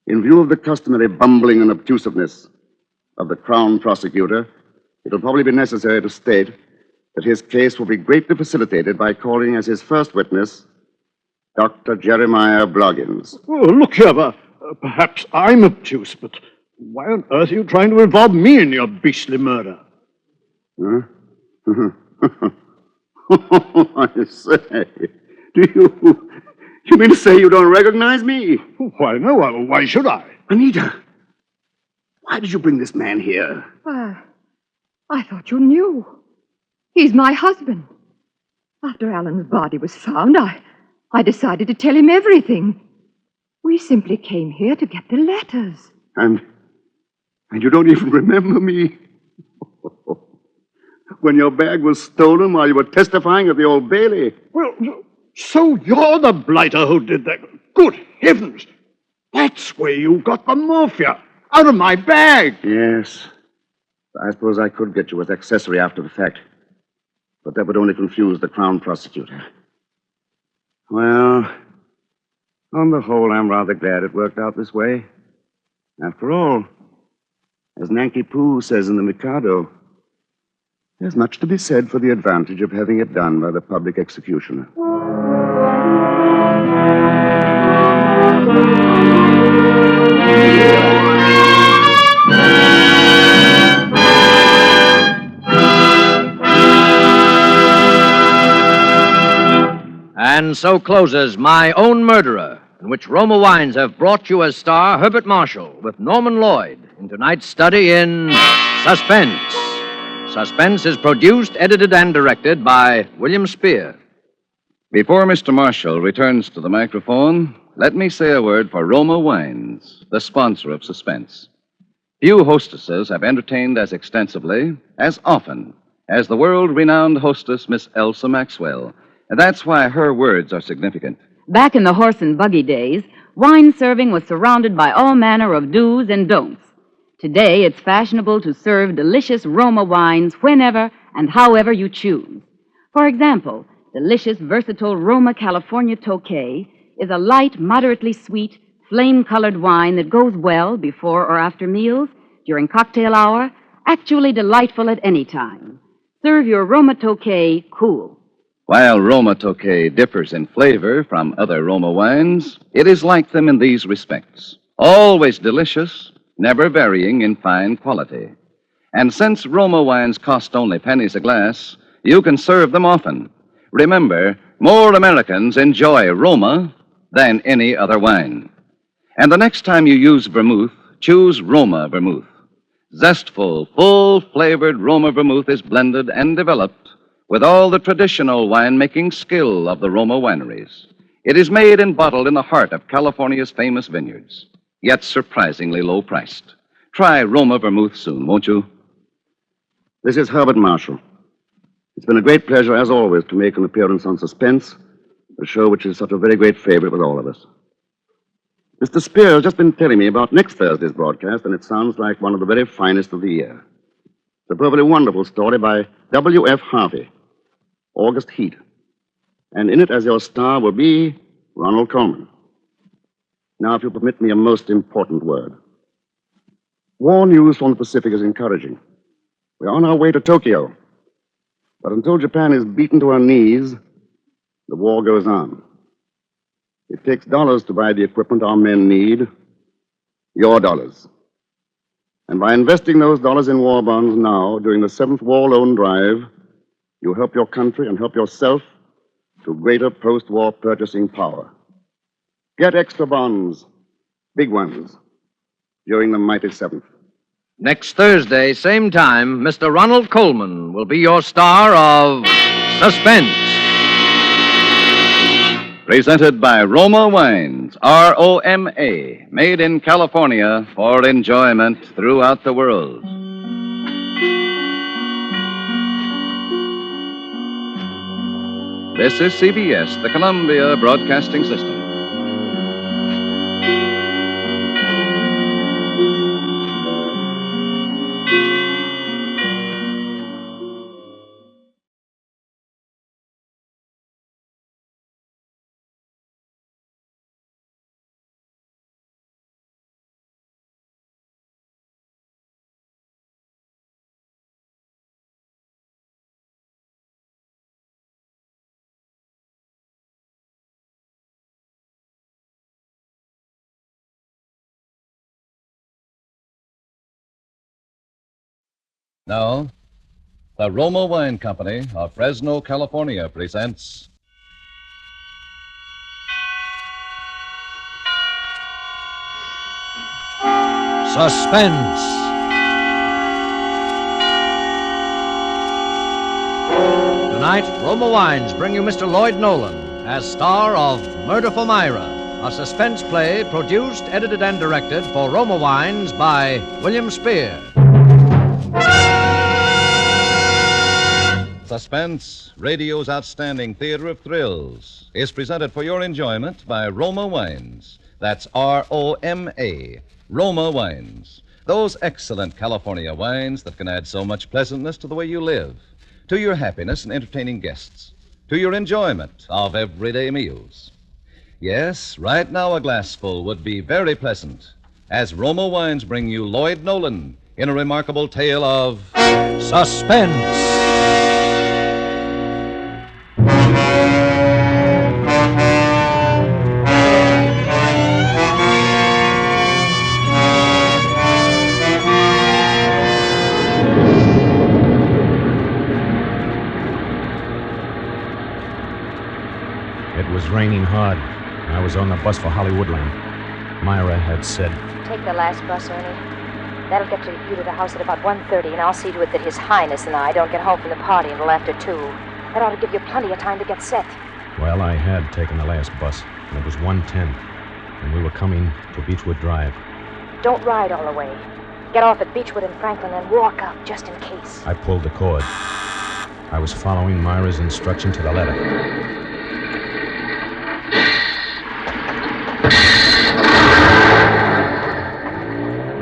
In view of the customary bumbling and obtusiveness of the Crown prosecutor, it'll probably be necessary to state that his case will be greatly facilitated by calling as his first witness Dr. Jeremiah Bloggins. Oh, look here, perhaps I'm obtuse, but why on earth are you trying to involve me in your beastly murder? Huh? I say, you mean to say you don't recognize me? Why, no, why should I? Anita, why did you bring this man here? I thought you knew. He's my husband. After Alan's body was found, I decided to tell him everything. We simply came here to get the letters. And you don't even remember me? When your bag was stolen while you were testifying at the Old Bailey. Well, so you're the blighter who did that. Good heavens! That's where you got the morphia. Out of my bag. Yes. I suppose I could get you as accessory after the fact. But that would only confuse the Crown prosecutor. Well, on the whole, I'm rather glad it worked out this way. After all, as Nanki Poo says in The Mikado, there's much to be said for the advantage of having it done by the public executioner. And so closes My Own Murderer, in which Roma Wines have brought you as star Herbert Marshall with Norman Lloyd in tonight's study in Suspense. Suspense is produced, edited, and directed by William Spear. Before Mr. Marshall returns to the microphone, let me say a word for Roma Wines, the sponsor of Suspense. Few hostesses have entertained as extensively, as often, as the world-renowned hostess, Miss Elsa Maxwell. And that's why her words are significant. Back in the horse and buggy days, wine serving was surrounded by all manner of do's and don'ts. Today, it's fashionable to serve delicious Roma wines whenever and however you choose. For example, delicious, versatile Roma California Tokay is a light, moderately sweet, flame-colored wine that goes well before or after meals, during cocktail hour, actually delightful at any time. Serve your Roma Tokay cool. While Roma Tokay differs in flavor from other Roma wines, it is like them in these respects. Always delicious, never varying in fine quality. And since Roma wines cost only pennies a glass, you can serve them often. Remember, more Americans enjoy Roma than any other wine. And the next time you use vermouth, choose Roma vermouth. Zestful, full-flavored Roma vermouth is blended and developed with all the traditional winemaking skill of the Roma wineries. It is made and bottled in the heart of California's famous vineyards, yet surprisingly low-priced. Try Roma vermouth soon, won't you? This is Herbert Marshall. It's been a great pleasure, as always, to make an appearance on Suspense, a show which is such a very great favorite with all of us. Mr. Spear has just been telling me about next Thursday's broadcast, and it sounds like one of the very finest of the year. It's a perfectly wonderful story by W.F. Harvey, August Heat. And in it as your star will be Ronald Colman. Now, if you'll permit me a most important word. War news from the Pacific is encouraging. We're on our way to Tokyo. But until Japan is beaten to her knees, the war goes on. It takes dollars to buy the equipment our men need. Your dollars. And by investing those dollars in war bonds now, during the 7th War Loan Drive, you help your country and help yourself to greater post-war purchasing power. Get extra bonds, big ones, during the mighty 7th. Next Thursday, same time, Mr. Ronald Colman will be your star of Suspense. Presented by Roma Wines, R-O-M-A, made in California for enjoyment throughout the world. This is CBS, the Columbia Broadcasting System. Now, the Roma Wine Company of Fresno, California presents Suspense. Tonight, Roma Wines bring you Mr. Lloyd Nolan as star of Murder for Myra, a suspense play produced, edited, and directed for Roma Wines by William Spear. Suspense, radio's outstanding theater of thrills, is presented for your enjoyment by Roma Wines. That's R-O-M-A, Roma Wines. Those excellent California wines that can add so much pleasantness to the way you live, to your happiness in entertaining guests, to your enjoyment of everyday meals. Yes, right now a glassful would be very pleasant, as Roma Wines bring you Lloyd Nolan in a remarkable tale of suspense. was raining hard. I was on the bus for Hollywoodland. Myra had said, "Take the last bus, Ernie. That'll get you to the house at about 1:30, and I'll see to it that His Highness and I don't get home from the party until after 2. That ought to give you plenty of time to get set." well, I had taken the last bus, and it was 1:10, and we were coming to Beechwood Drive. Don't ride all the way. Get off at Beechwood and Franklin and walk up, just in case. I pulled the cord. I was following Myra's instruction to the letter.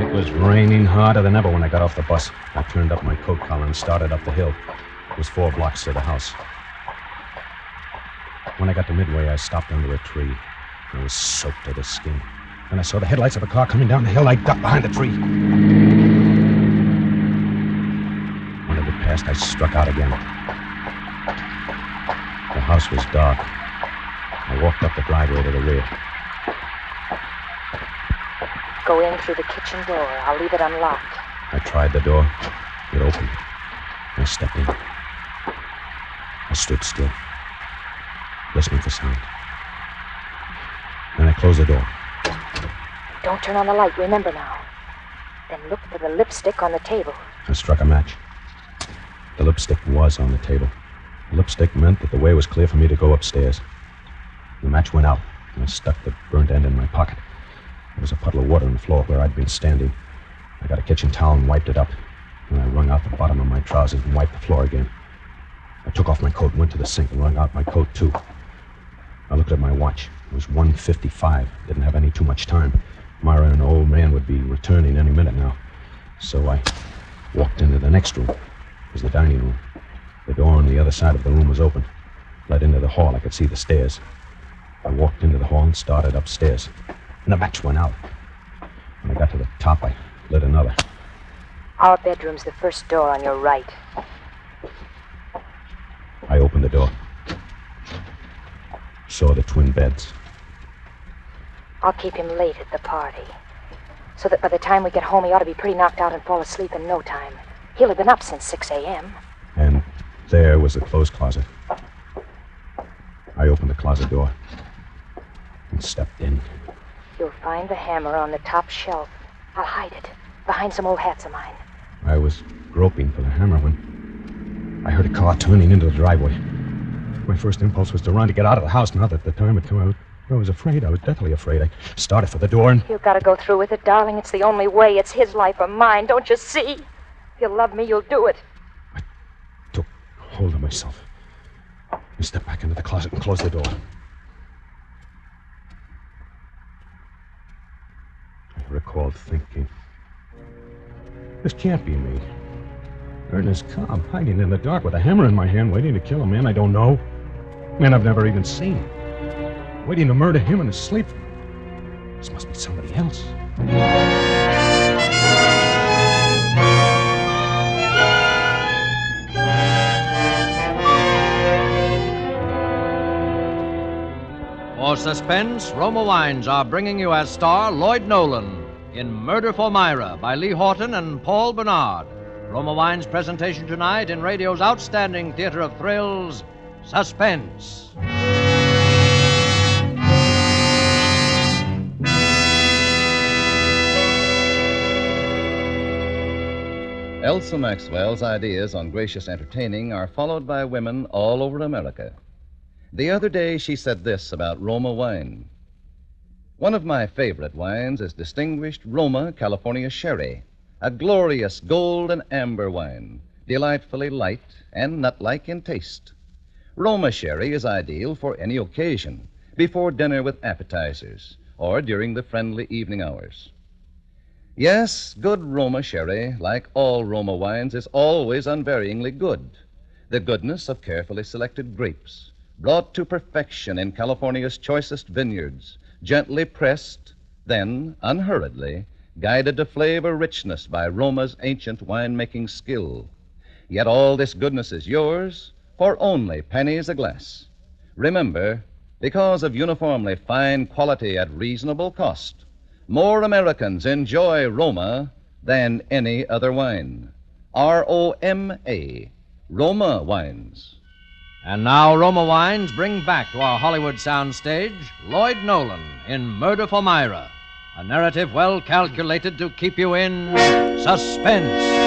It was raining harder than ever when I got off the bus. I turned up my coat collar and started up the hill. It was 4 blocks to the house. When I got to Midway, I stopped under a tree. I was soaked to the skin. Then I saw the headlights of a car coming down the hill. I ducked behind the tree. When it had passed, I struck out again. The house was dark. I walked up the driveway to the rear. Go in through the kitchen door. I'll leave it unlocked. I tried the door. It opened. I stepped in. I stood still, listening for sound. Then I closed the door. Don't turn on the light, remember now. Then look for the lipstick on the table. I struck a match. The lipstick was on the table. The lipstick meant that the way was clear for me to go upstairs. The match went out, and I stuck the burnt end in my pocket. There was a puddle of water on the floor where I'd been standing. I got a kitchen towel and wiped it up. And I wrung out the bottom of my trousers and wiped the floor again. I took off my coat and went to the sink and wrung out my coat, too. I looked at my watch. It was 1:55. Didn't have any too much time. Myra and the old man would be returning any minute now. So I walked into the next room. It was the dining room. The door on the other side of the room was open. Led into the hall. I could see the stairs. I walked into the hall and started upstairs. And the match went out. When I got to the top, I lit another. Our bedroom's the first door on your right. I opened the door. Saw the twin beds. I'll keep him late at the party, so that by the time we get home, he ought to be pretty knocked out and fall asleep in no time. He'll have been up since 6 a.m. And there was the clothes closet. I opened the closet door and stepped in. You'll find the hammer on the top shelf. I'll hide it behind some old hats of mine. I was groping for the hammer when I heard a car turning into the driveway. My first impulse was to run to get out of the house. Now that the time had come, I was afraid. I was deathly afraid. I started for the door and... You've got to go through with it, darling. It's the only way. It's his life or mine. Don't you see? If you love me, you'll do it. I took hold of myself and stepped back into the closet and closed the door. I recalled thinking, this can't be me. Ernest Cobb, hiding in the dark with a hammer in my hand, waiting to kill a man I don't know. A man I've never even seen. Waiting to murder him in his sleep. This must be somebody else. For Suspense, Roma Wines are bringing you as star Lloyd Nolan in Murder for Myra by Lee Horton and Paul Bernard. Roma Wines' presentation tonight in radio's outstanding theater of thrills, Suspense. Elsa Maxwell's ideas on gracious entertaining are followed by women all over America. The other day, she said this about Roma wine. One of my favorite wines is distinguished Roma California Sherry, a glorious gold and amber wine, delightfully light and nut-like in taste. Roma Sherry is ideal for any occasion, before dinner with appetizers, or during the friendly evening hours. Yes, good Roma Sherry, like all Roma wines, is always unvaryingly good. The goodness of carefully selected grapes, brought to perfection in California's choicest vineyards, gently pressed, then, unhurriedly, guided to flavor richness by Roma's ancient winemaking skill. Yet all this goodness is yours for only pennies a glass. Remember, because of uniformly fine quality at reasonable cost, more Americans enjoy Roma than any other wine. R-O-M-A, Roma wines. And now Roma Wines bring back to our Hollywood soundstage Lloyd Nolan in Murder for Myra, a narrative well calculated to keep you in suspense.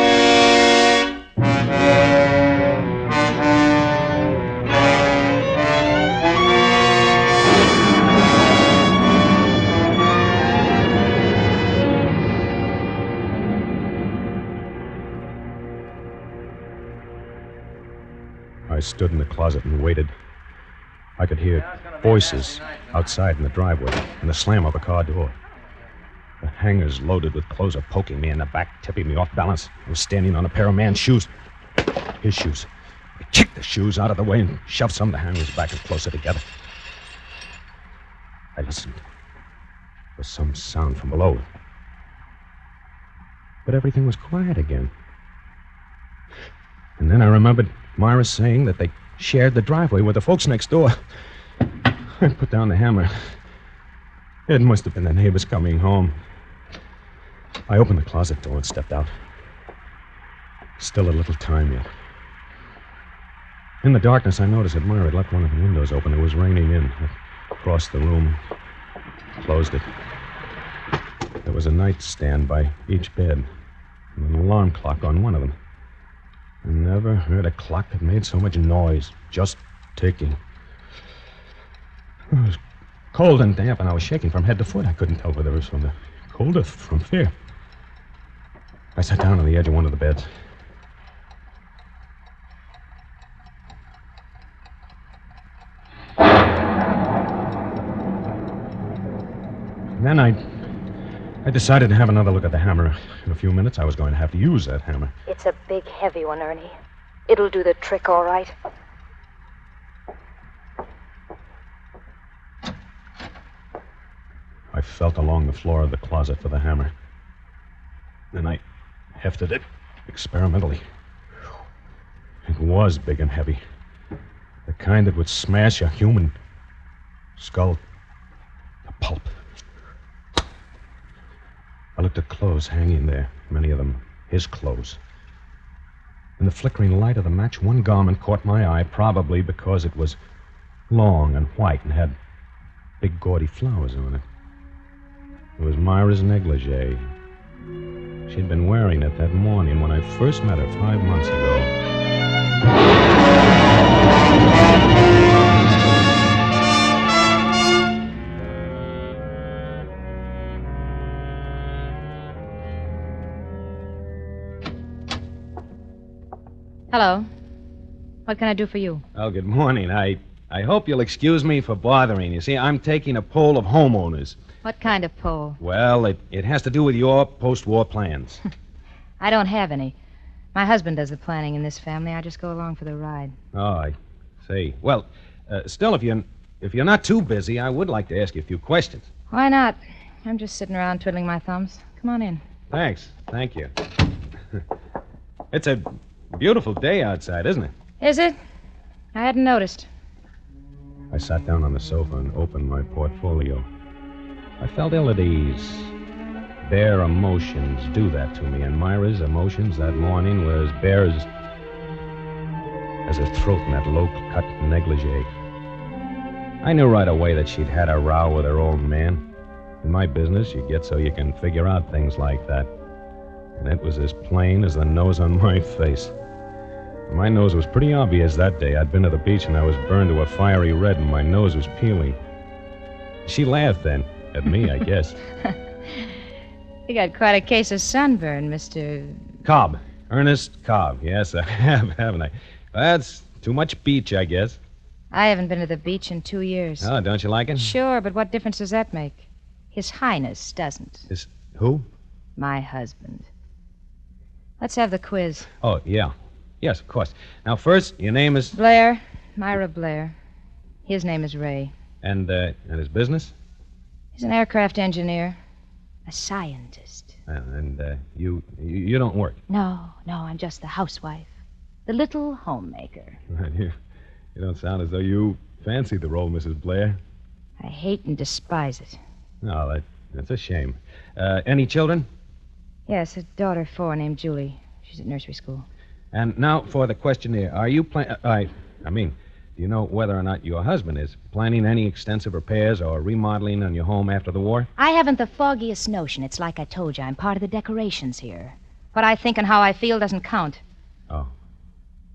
I stood in the closet and waited. I could hear voices outside in the driveway and the slam of a car door. The hangers loaded with clothes are poking me in the back, tipping me off balance. I was standing on a pair of man's shoes. His shoes. I kicked the shoes out of the way and shoved some of the hangers back and closer together. I listened. There was some sound from below. But everything was quiet again. And then I remembered Myra saying that they shared the driveway with the folks next door. I put down the hammer. It must have been the neighbors coming home. I opened the closet door and stepped out. Still a little time yet. In the darkness, I noticed that Myra had left one of the windows open. It was raining in. I crossed the room, closed it. There was a nightstand by each bed, and an alarm clock on one of them. I never heard a clock that made so much noise, just ticking. It was cold and damp, and I was shaking from head to foot. I couldn't tell whether it was from the cold or from fear. I sat down on the edge of one of the beds. And then I decided to have another look at the hammer. In a few minutes, I was going to have to use that hammer. It's a big, heavy one, Ernie. It'll do the trick all right. I felt along the floor of the closet for the hammer. Then I hefted it experimentally. It was big and heavy. The kind that would smash a human skull to pulp. I looked at clothes hanging there, many of them his clothes. In the flickering light of the match, one garment caught my eye, probably because it was long and white and had big gaudy flowers on it. It was Myra's negligee. She'd been wearing it that morning when I first met her 5 months ago. Hello. What can I do for you? Oh, good morning. I hope you'll excuse me for bothering. You see, I'm taking a poll of homeowners. What kind of poll? Well, it has to do with your post-war plans. I don't have any. My husband does the planning in this family. I just go along for the ride. Oh, I see. Well, still, if you're not too busy, I would like to ask you a few questions. Why not? I'm just sitting around twiddling my thumbs. Come on in. Thanks. Thank you. It's a beautiful day outside, isn't it? Is it? I hadn't noticed. I sat down on the sofa and opened my portfolio. I felt ill at ease. Bare emotions do that to me, and Myra's emotions that morning were as bare as her throat in that low-cut negligee. I knew right away that she'd had a row with her old man. In my business, you get so you can figure out things like that. And it was as plain as the nose on my face. My nose was pretty obvious that day. I'd been to the beach and I was burned to a fiery red and my nose was peeling. She laughed then, at me, I guess. You got quite a case of sunburn, Mr. Cobb. Ernest Cobb. Yes, I have, haven't I? That's too much beach, I guess. I haven't been to the beach in 2 years. Oh, don't you like it? Sure, but what difference does that make? His Highness doesn't. Who? My husband. Let's have the quiz. Oh, yeah. Yes, of course. Now, first, your name is... Blair. Myra Blair. His name is Ray. And his business? He's an aircraft engineer. A scientist. And you don't work? No, I'm just the housewife. The little homemaker. You don't sound as though you fancy the role, Mrs. Blair. I hate and despise it. No, that's a shame. Any children? Yes, a daughter 4 named Julie. She's at nursery school. And now for the questionnaire. Are you Do you know whether or not your husband is planning any extensive repairs or remodeling on your home after the war? I haven't the foggiest notion. It's like I told you, I'm part of the decorations here. What I think and how I feel doesn't count. Oh.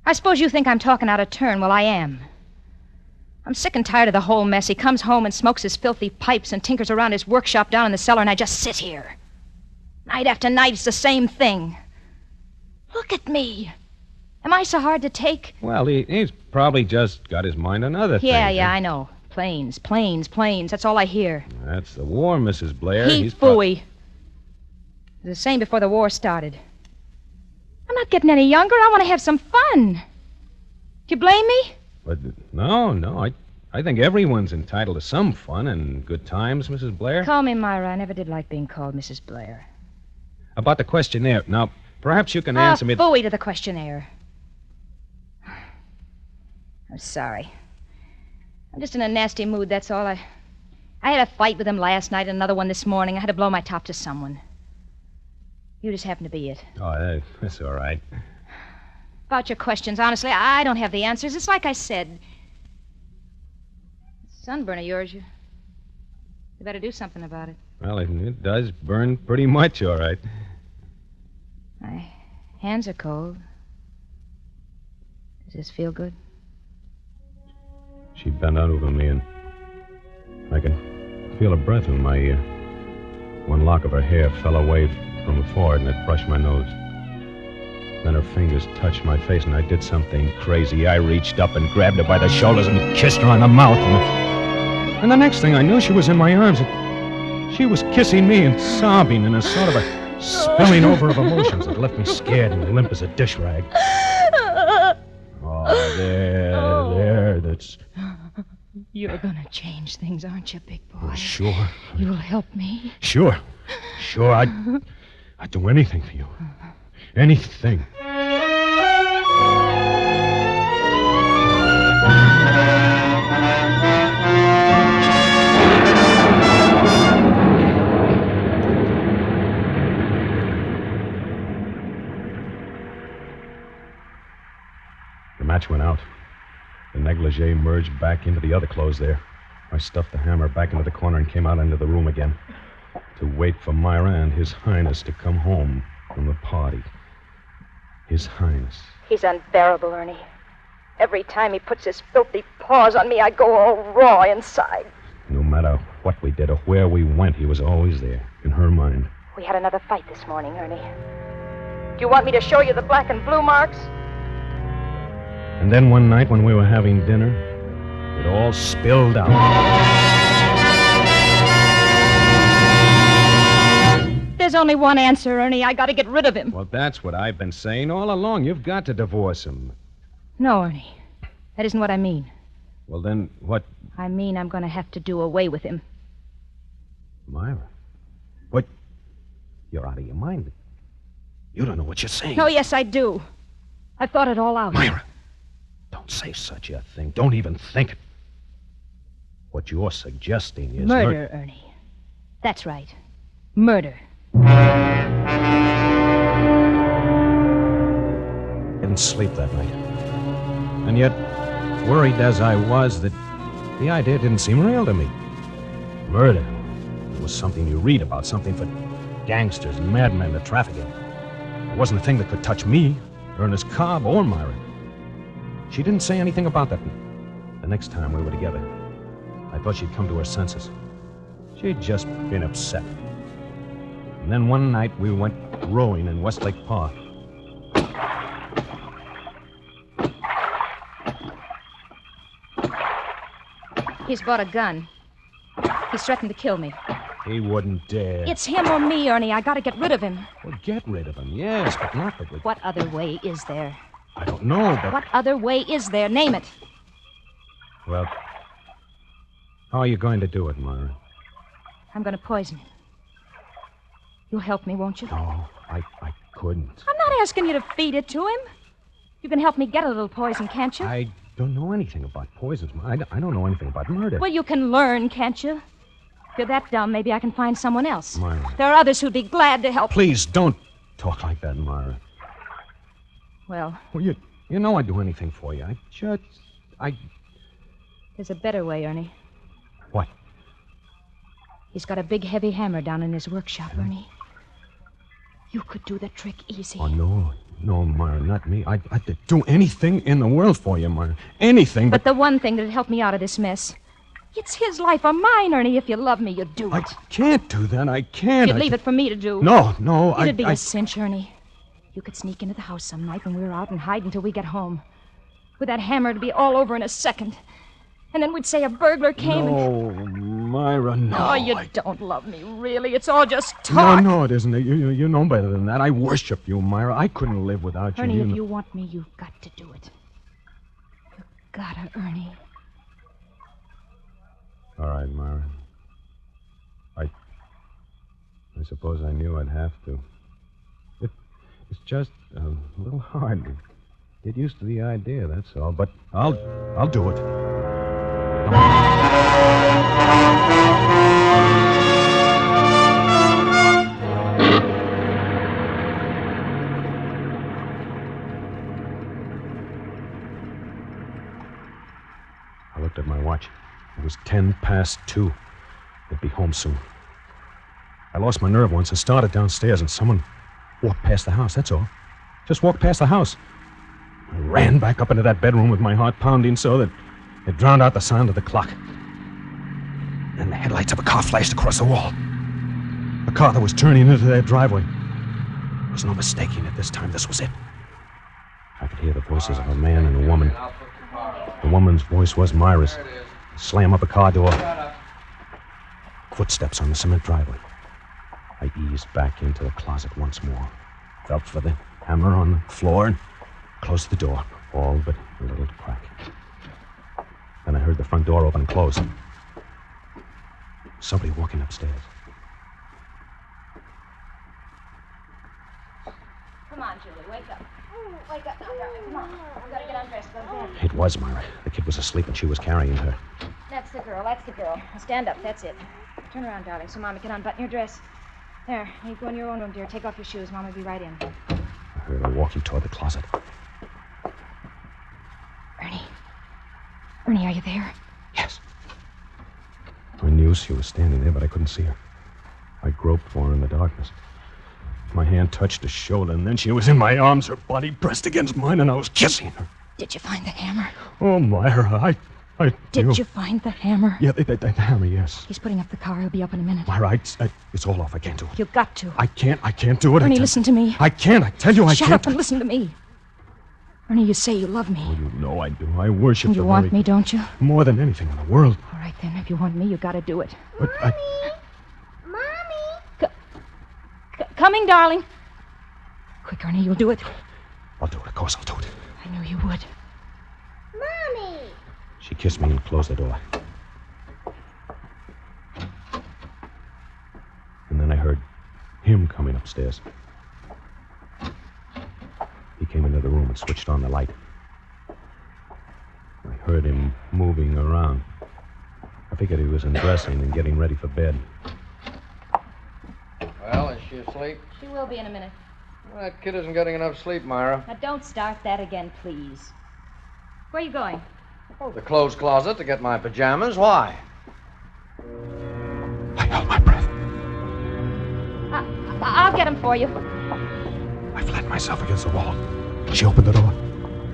I suppose you think I'm talking out of turn. Well, I am. I'm sick and tired of the whole mess. He comes home and smokes his filthy pipes and tinkers around his workshop down in the cellar, and I just sit here. Night after night, it's the same thing. Look at me. Am I so hard to take? Well, he's probably just got his mind on other things. Yeah, I know. Planes, planes, planes. That's all I hear. That's the war, Mrs. Blair. He's phooey. It was the same before the war started. I'm not getting any younger. I want to have some fun. Do you blame me? But no. I think everyone's entitled to some fun and good times, Mrs. Blair. Call me Myra. I never did like being called Mrs. Blair. About the questionnaire. Now, perhaps you can answer me... Phooey to the questionnaire. I'm sorry. I'm just in a nasty mood, that's all. I had a fight with him last night, another one this morning. I had to blow my top to someone. You just happen to be it. Oh, that's all right. About your questions, honestly, I don't have the answers. It's like I said. Sunburn of yours, you better do something about it. Well, it does burn pretty much, all right. My hands are cold. Does this feel good? She bent out over me, and I could feel her breath in my ear. One lock of her hair fell away from her forehead, and it brushed my nose. Then her fingers touched my face, and I did something crazy. I reached up and grabbed her by the shoulders and kissed her on the mouth. And the next thing I knew, she was in my arms. And she was kissing me and sobbing in a sort of a spilling over of emotions that left me scared and limp as a dish rag. Oh, there, that's... You're gonna change things, aren't you, big boy? Oh, sure. You'll help me? Sure. I'd do anything for you. Anything. The match went out. The negligee merged back into the other clothes there. I stuffed the hammer back into the corner and came out into the room again to wait for Myra and His Highness to come home from the party. His Highness. He's unbearable, Ernie. Every time he puts his filthy paws on me, I go all raw inside. No matter what we did or where we went, he was always there, in her mind. We had another fight this morning, Ernie. Do you want me to show you the black and blue marks? And then one night when we were having dinner, it all spilled out. There's only one answer, Ernie. I gotta get rid of him. Well, that's what I've been saying all along. You've got to divorce him. No, Ernie. That isn't what I mean. Well, then what? I mean I'm gonna have to do away with him. Myra. What? You're out of your mind. You don't know what you're saying. Oh, yes, I do. I've thought it all out. Myra, don't say such a thing. Don't even think it. What you're suggesting is... Murder, Ernie. That's right. Murder. I didn't sleep that night. And yet, worried as I was, that the idea didn't seem real to me. Murder. It was something you read about, something for gangsters and madmen to traffic in. It wasn't a thing that could touch me, Ernest Cobb, or Myra. She didn't say anything about that. The next time we were together, I thought she'd come to her senses. She'd just been upset. And then one night we went rowing in Westlake Park. He's bought a gun. He's threatened to kill me. He wouldn't dare. It's him or me, Ernie. I gotta get rid of him. Well, get rid of him, yes, but not the... What other way is there? I don't know, but... What other way is there? Name it. Well, how are you going to do it, Myra? I'm gonna poison him. You'll help me, won't you? No, I couldn't. I'm not asking you to feed it to him. You can help me get a little poison, can't you? I don't know anything about poisons. I don't know anything about murder. Well, you can learn, can't you? If you're that dumb, maybe I can find someone else. Myra. There are others who'd be glad to help. Please, don't talk like that, Myra. Well, Well, you know I'd do anything for you. There's a better way, Ernie. What? He's got a big, heavy hammer down in his workshop, Ernie. You could do the trick easy. Oh, no. No, Myra, not me. I'd do anything in the world for you, Myra. Anything, But the one thing that'd help me out of this mess. It's his life or mine, Ernie. If you love me, you'd do it. I can't do that. I can't. You'd leave it for me to do. No, It'd be a cinch, Ernie. You could sneak into the house some night when we were out and hide until we get home. With that hammer, it'd be all over in a second. And then we'd say a burglar came No, Myra, no. Oh, you don't love me, really. It's all just talk. No, it isn't. You know better than that. I worship you, Myra. I couldn't live without you. Ernie, if you want me, you've got to do it. You've gotta, Ernie. All right, Myra. I suppose I knew I'd have to. It's just a little hard to get used to the idea, that's all. But I'll do it. Come on. I looked at my watch. It was 2:10. They'd be home soon. I lost my nerve once and started downstairs, and someone walked past the house, that's all. Just walked past the house. I ran back up into that bedroom with my heart pounding so that it drowned out the sound of the clock. Then the headlights of a car flashed across the wall. A car that was turning into their driveway. There was no mistaking it this time. This was it. I could hear the voices of a man and a woman. The woman's voice was Myra's. Slam up a car door. Footsteps on the cement driveway. I eased back into the closet once more. Felt for the hammer on the floor and closed the door, all but a little crack. Then I heard the front door open and close. Somebody walking upstairs. Come on, Julie, wake up. Wake up now, darling. Come on. We've got to get undressed. Go to bed. It was Myra. The kid was asleep and she was carrying her. That's the girl. Now stand up. That's it. Turn around, darling, so Mama can unbutton your dress. There. You go in your own room, dear. Take off your shoes. Mama will be right in. I heard her walking toward the closet. Ernie, are you there? Yes. I knew she was standing there, but I couldn't see her. I groped for her in the darkness. My hand touched her shoulder, and then she was in my arms, her body pressed against mine, and I was kissing her. Did you find the hammer? Oh, Myra, Did you find the hammer? Yeah, the hammer, yes. He's putting up the car. He'll be up in a minute. Myra, it's all off. I can't do it. You've got to. I can't do it. Ernie, listen to me. I can't. I tell you, I can't. Shut up and listen to me. Ernie, you say you love me. Oh, you know I do. I worship And you want me, don't you? More than anything in the world. All right, then. If you want me, you got to do it. But Mommy! Coming, darling. Quick, Ernie, you'll do it. I'll do it. Of course I'll do it. I knew you would. Mommy! She kissed me and closed the door. And then I heard him coming upstairs. He came into the room and switched on the light. I heard him moving around. I figured he was undressing and getting ready for bed. Well, is she asleep? She will be in a minute. Well, that kid isn't getting enough sleep, Myra. Now, don't start that again, please. Where are you going? Oh, the clothes closet to get my pajamas. Why? I held my breath. I'll get them for you. I flattened myself against the wall. She opened the door,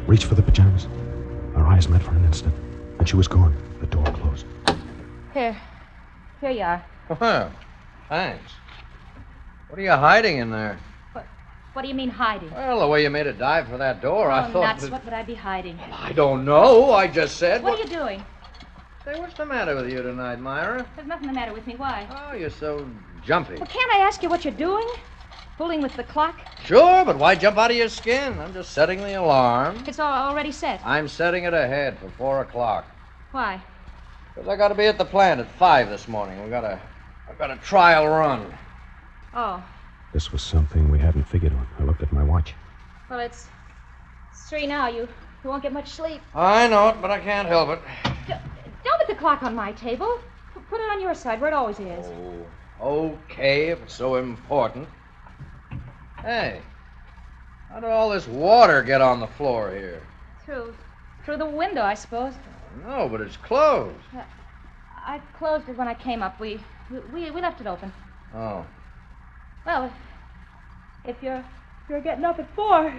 reached for the pajamas. Our eyes met for an instant, and she was gone. The door closed. Here you are. Well, thanks. What are you hiding in there? What do you mean hiding? Well, the way you made a dive for that door, I thought... nuts. What would I be hiding? I don't know. I just said... What are you doing? Say, what's the matter with you tonight, Myra? There's nothing the matter with me. Why? Oh, you're so jumpy. Well, can't I ask you what you're doing? Fooling with the clock? Sure, but why jump out of your skin? I'm just setting the alarm. It's already set. I'm setting it ahead for 4 o'clock. Why? Because I got to be at the plant at 5 this morning. I've got a trial run. Oh. This was something we hadn't figured on. I looked at my watch. Well, it's 3 now. You won't get much sleep. I know it, but I can't help it. Don't put the clock on my table. Put it on your side, where it always is. Oh, okay, if it's so important. Hey, how did all this water get on the floor here? Through Through the window, I suppose. No, but it's closed. I closed it when I came up. We left it open. Oh. Well, if you're getting up at 4,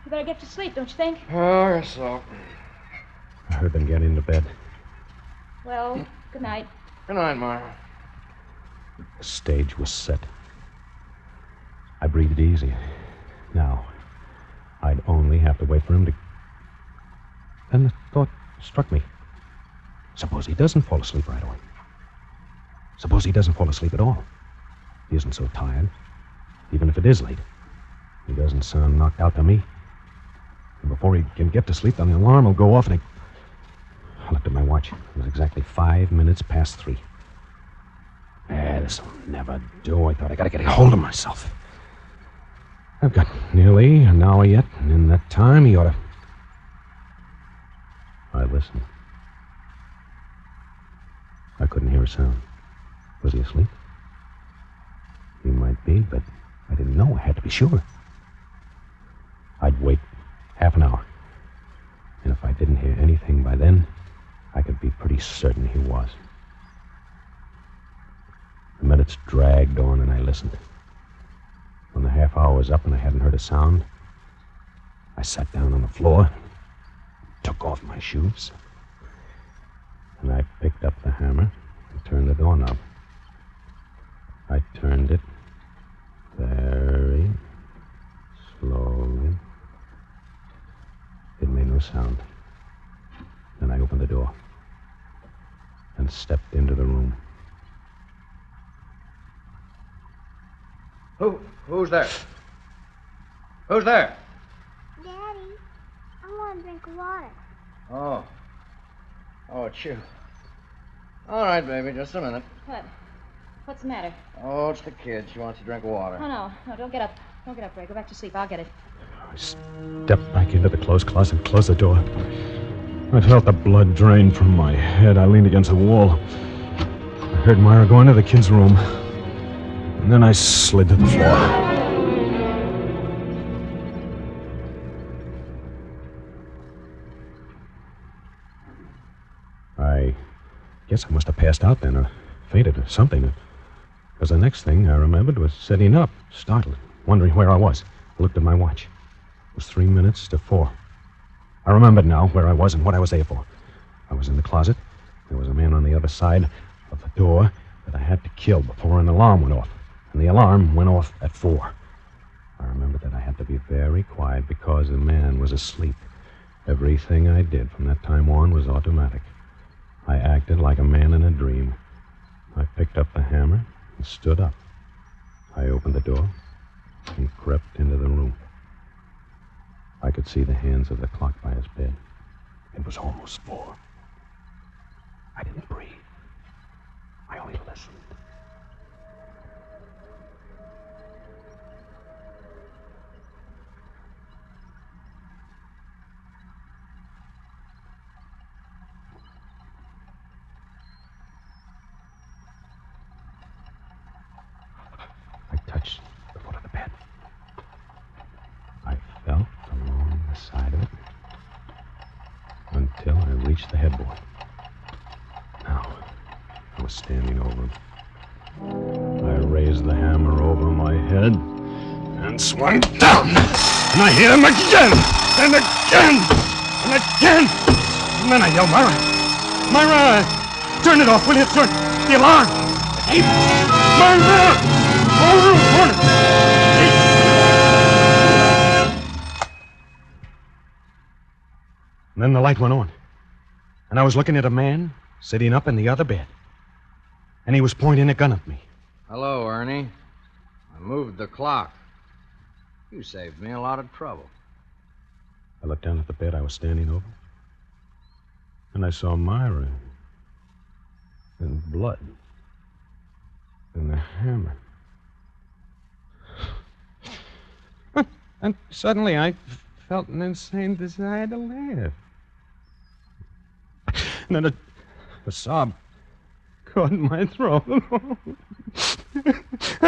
you better get to sleep, don't you think? Oh, I guess so. I heard them get into bed. Well, good night. Good night, Myra. The stage was set. I breathed easy. Now, I'd only have to wait for him to... Then the thought struck me. Suppose he doesn't fall asleep right away. Suppose he doesn't fall asleep at all. He isn't so tired. Even if it is late. He doesn't sound knocked out to me. And before he can get to sleep, then the alarm will go off and I looked at my watch. It was exactly 5 minutes past 3. This will never do. I thought I gotta get a hold of myself. I've got nearly an hour yet, and in that time he ought to... I listened. I couldn't hear a sound. Was he asleep? He might be, but I didn't know. I had to be sure. I'd wait half an hour. And if I didn't hear anything by then, I could be pretty certain he was. The minutes dragged on and I listened. When the half hour was up and I hadn't heard a sound, I sat down on the floor, took off my shoes, and I picked up the hammer and turned the doorknob. I turned it very slowly. It made no sound. Then I opened the door and stepped into the room. Who's there? Who's there? Daddy, I want a drink of water. Oh, it's you. All right, baby, just a minute. What? What's the matter? Oh, it's the kid. She wants a drink of water. Oh, no, don't get up. Don't get up, Ray. Go back to sleep. I'll get it. I stepped back into the clothes closet and closed the door. I felt the blood drain from my head. I leaned against the wall. I heard Myra go into the kid's room. And then I slid to the floor. I guess I must have passed out then, or fainted, or something. Because the next thing I remembered was sitting up, startled, wondering where I was. I looked at my watch. It was 3 minutes to 4. I remembered now where I was and what I was there for. I was in the closet. There was a man on the other side of the door that I had to kill before an alarm went off. And the alarm went off at 4. I remembered that I had to be very quiet because the man was asleep. Everything I did from that time on was automatic. I acted like a man in a dream. I picked up the hammer and stood up. I opened the door and crept into the room. I could see the hands of the clock by his bed. It was almost 4. I didn't breathe. I only listened. I touched the foot of the bed. I felt along the side of it until I reached the headboard. Now, I was standing over him. I raised the hammer over my head and swung down. And I hit him again, and again, and again. And then I yelled, Myra! Myra! Turn it off, will you? Turn the alarm! Hey, Myra! And then the light went on. And I was looking at a man sitting up in the other bed. And he was pointing a gun at me. Hello, Ernie. I moved the clock. You saved me a lot of trouble. I looked down at the bed I was standing over. And I saw Myra. And blood. And the hammer. And suddenly I felt an insane desire to laugh. And then a sob caught in my throat.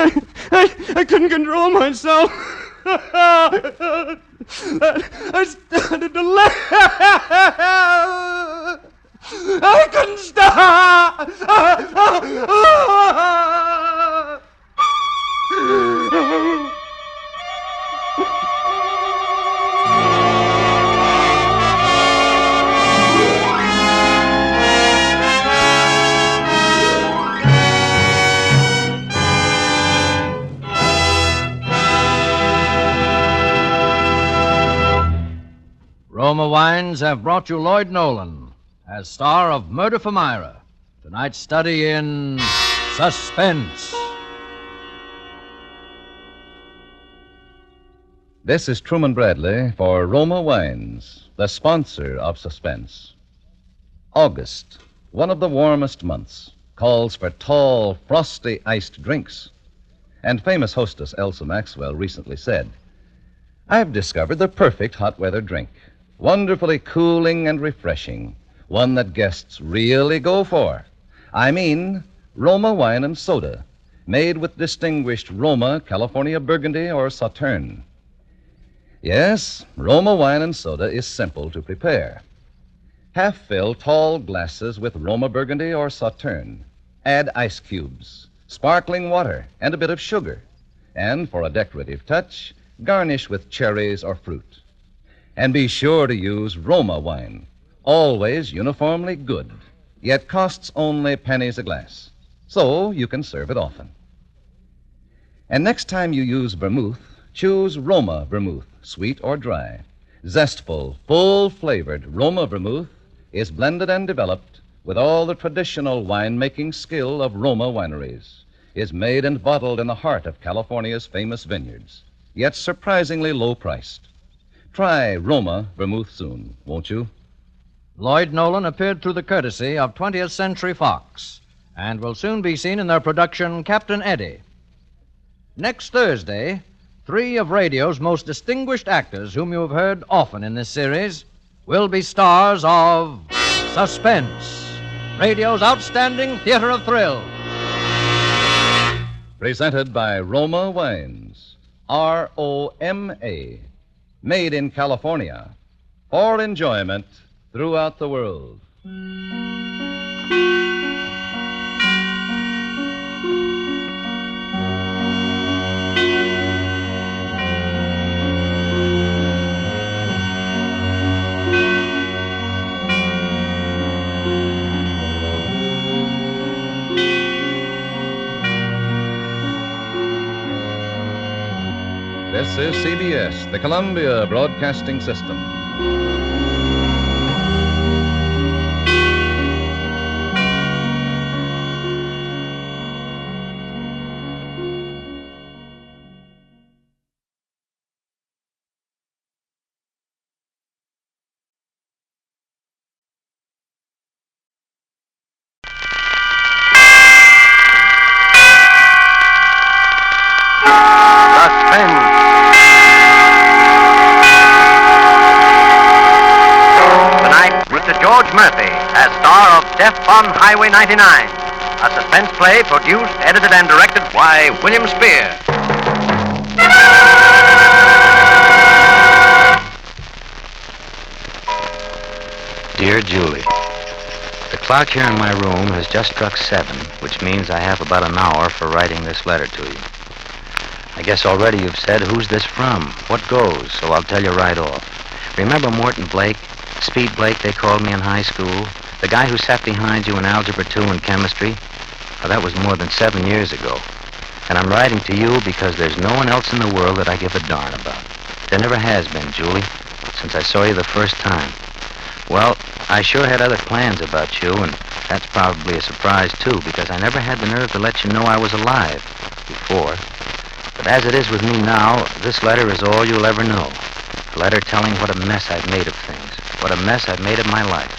I couldn't control myself. I started to laugh. I couldn't stop. Roma Wines have brought you Lloyd Nolan as star of Murder for Myra. Tonight's study in Suspense. This is Truman Bradley for Roma Wines, the sponsor of Suspense. August, one of the warmest months, calls for tall, frosty iced drinks. And famous hostess Elsa Maxwell recently said, "I've discovered the perfect hot weather drink. Wonderfully cooling and refreshing. One that guests really go for. I mean, Roma Wine and Soda, made with distinguished Roma, California Burgundy, or Sauterne." Yes, Roma Wine and Soda is simple to prepare. Half-fill tall glasses with Roma Burgundy or Sauterne. Add ice cubes, sparkling water, and a bit of sugar. And for a decorative touch, garnish with cherries or fruit. And be sure to use Roma wine, always uniformly good, yet costs only pennies a glass, so you can serve it often. And next time you use vermouth, choose Roma vermouth, sweet or dry. Zestful, full-flavored Roma vermouth is blended and developed with all the traditional wine-making skill of Roma wineries, is made and bottled in the heart of California's famous vineyards, yet surprisingly low-priced. Try Roma vermouth soon, won't you? Lloyd Nolan appeared through the courtesy of 20th Century Fox and will soon be seen in their production Captain Eddie. Next Thursday, 3 of radio's most distinguished actors, whom you have heard often in this series, will be stars of Suspense, radio's outstanding theater of thrills. Presented by Roma Wines, R-O-M-A, made in California, for enjoyment throughout the world. This is CBS, the Columbia Broadcasting System. On Highway 99, a suspense play produced, edited, and directed by William Spear. Dear Julie, the clock here in my room has just struck 7, which means I have about an hour for writing this letter to you. I guess already you've said, who's this from? What goes? So I'll tell you right off. Remember Morton Blake? Speed Blake, they called me in high school. The guy who sat behind you in Algebra 2 and Chemistry? Well, that was more than 7 years ago. And I'm writing to you because there's no one else in the world that I give a darn about. There never has been, Julie, since I saw you the first time. Well, I sure had other plans about you, and that's probably a surprise, too, because I never had the nerve to let you know I was alive before. But as it is with me now, this letter is all you'll ever know. A letter telling what a mess I've made of things, what a mess I've made of my life.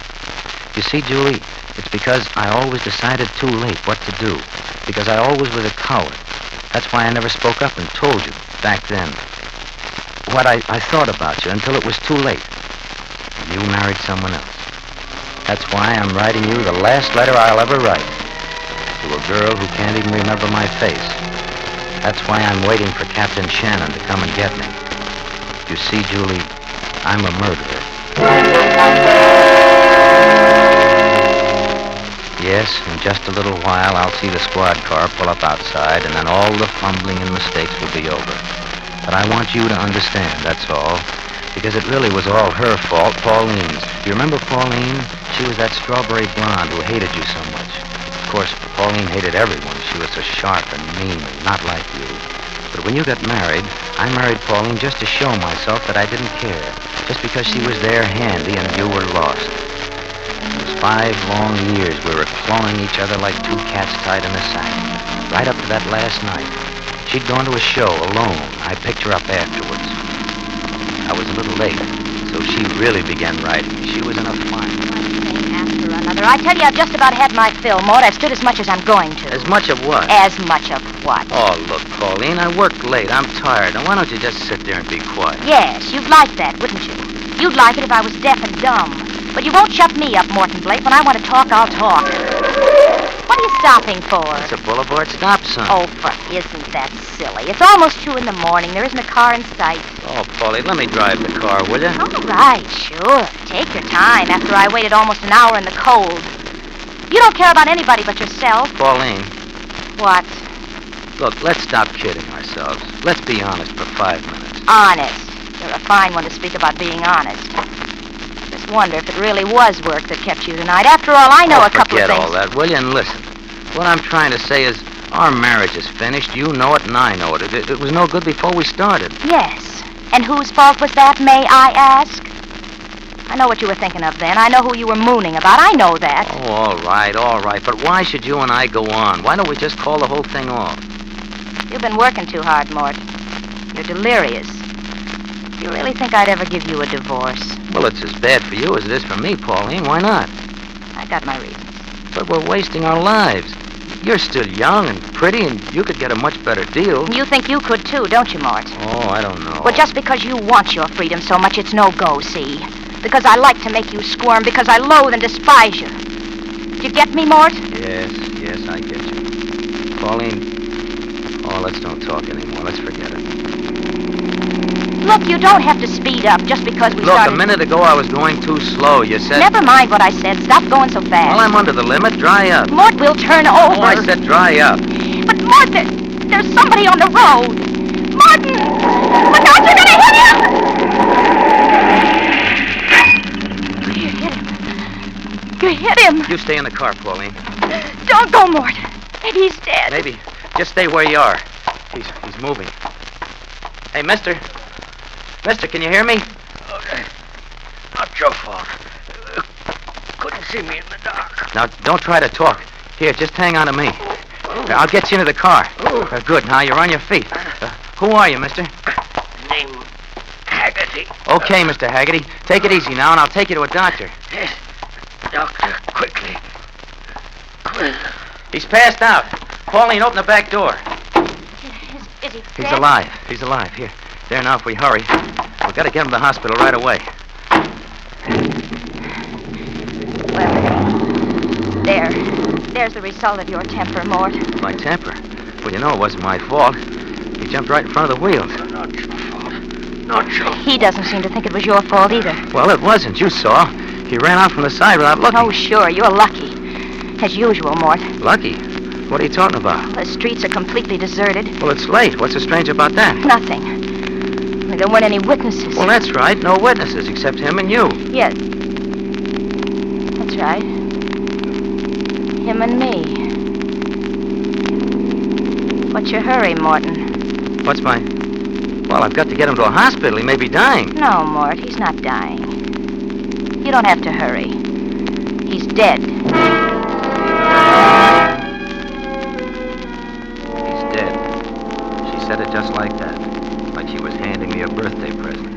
You see, Julie, it's because I always decided too late what to do, because I always was a coward. That's why I never spoke up and told you, back then, what I thought about you until it was too late. You married someone else. That's why I'm writing you the last letter I'll ever write, to a girl who can't even remember my face. That's why I'm waiting for Captain Shannon to come and get me. You see, Julie, I'm a murderer. Yes, in just a little while, I'll see the squad car pull up outside, and then all the fumbling and mistakes will be over. But I want you to understand, that's all. Because it really was all her fault, Pauline's. You remember Pauline? She was that strawberry blonde who hated you so much. Of course, Pauline hated everyone. She was so sharp and mean, and not like you. But when you got married, I married Pauline just to show myself that I didn't care. Just because she was there handy and you were lost. It was 5 long years we were clawing each other like 2 cats tied in a sack. Right up to that last night. She'd gone to a show alone. I picked her up afterwards. I was a little late, so she really began writing. She was in a fine. After another. I tell you, I've just about had my fill, Maud. I've stood as much as I'm going to. As much of what? As much of what? Oh, look, Pauline, I worked late. I'm tired. Now, why don't you just sit there and be quiet? Yes, you'd like that, wouldn't you? You'd like it if I was deaf and dumb. But you won't shut me up, Morton Blake. When I want to talk, I'll talk. What are you stopping for? It's a boulevard stop sign. Oh, isn't that silly? It's almost 2 in the morning. There isn't a car in sight. Oh, Pauline, let me drive the car, will you? All right, sure. Take your time after I waited almost an hour in the cold. You don't care about anybody but yourself. Pauline. What? Look, let's stop kidding ourselves. Let's be honest for 5 minutes. Honest. You're a fine one to speak about being honest. Just wonder if it really was work that kept you tonight. After all, I know a couple of things. Forget all that, will you? And listen. What I'm trying to say is our marriage is finished. You know it and I know it. It was no good before we started. Yes. And whose fault was that, may I ask? I know what you were thinking of then. I know who you were mooning about. I know that. Oh, all right. But why should you and I go on? Why don't we just call the whole thing off? You've been working too hard, Mort. You're delirious. You really think I'd ever give you a divorce? Well, it's as bad for you as it is for me, Pauline. Why not? I got my reasons. But we're wasting our lives. You're still young and pretty, and you could get a much better deal. You think you could, too, don't you, Mort? Oh, I don't know. Well, just because you want your freedom so much, it's no go, see? Because I like to make you squirm, because I loathe and despise you. Do you get me, Mort? Yes, I get you. Pauline, let's don't talk anymore. Let's forget it. Look, you don't have to speed up just because we started... Look, a minute ago I was going too slow. You said... Never mind what I said. Stop going so fast. Well, I'm under the limit. Dry up. Mort, we'll turn over. Oh, I said dry up. But, Mort, there's somebody on the road. Martin! Look out, you're gonna hit him! You hit him. You stay in the car, Pauline. Don't go, Mort. Maybe he's dead. Maybe. Just stay where you are. He's moving. Hey, mister. Mister, can you hear me? Okay. Not your fault. Couldn't see me in the dark. Now, don't try to talk. Here, just hang on to me. I'll get you into the car. Good. Now, you're on your feet. Who are you, mister? Name Haggerty. Okay, Mr. Haggerty. Take it easy now, and I'll take you to a doctor. Yes. Doctor, quickly. He's passed out. Pauline, open the back door. Is he He's alive. He's alive. Here. There now, if we hurry. We've got to get him to the hospital right away. Well, there's the result of your temper, Mort. My temper? Well, you know it wasn't my fault. He jumped right in front of the wheels. Not your fault. Not your fault. He doesn't seem to think it was your fault either. Well, it wasn't. You saw. He ran out from the side without looking. Oh, sure. You're lucky. As usual, Mort. Lucky? What are you talking about? The streets are completely deserted. Well, it's late. What's so strange about that? Nothing. There weren't any witnesses. Well, that's right. No witnesses except him and you. Yes. That's right. Him and me. What's your hurry, Morton? What's my... Well, I've got to get him to a hospital. He may be dying. No, Mort. He's not dying. You don't have to hurry. He's dead. He's dead. She said it just like that. Like she was handing me a birthday present.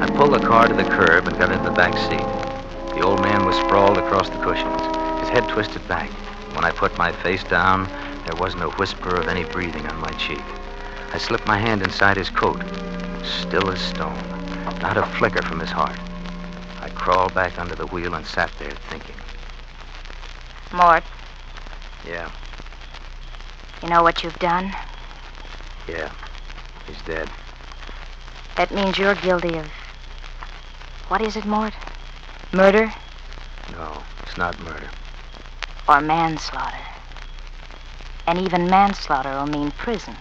I pulled the car to the curb and got into the back seat. The old man was sprawled across the cushions, his head twisted back. When I put my face down, there wasn't a whisper of any breathing on my cheek. I slipped my hand inside his coat, still as stone, not a flicker from his heart. I crawled back under the wheel and sat there thinking. Mort. Yeah. You know what you've done? Yeah. He's dead. That means you're guilty of... What is it, Mort? Murder? No, it's not murder. Or manslaughter. And even manslaughter will mean prison.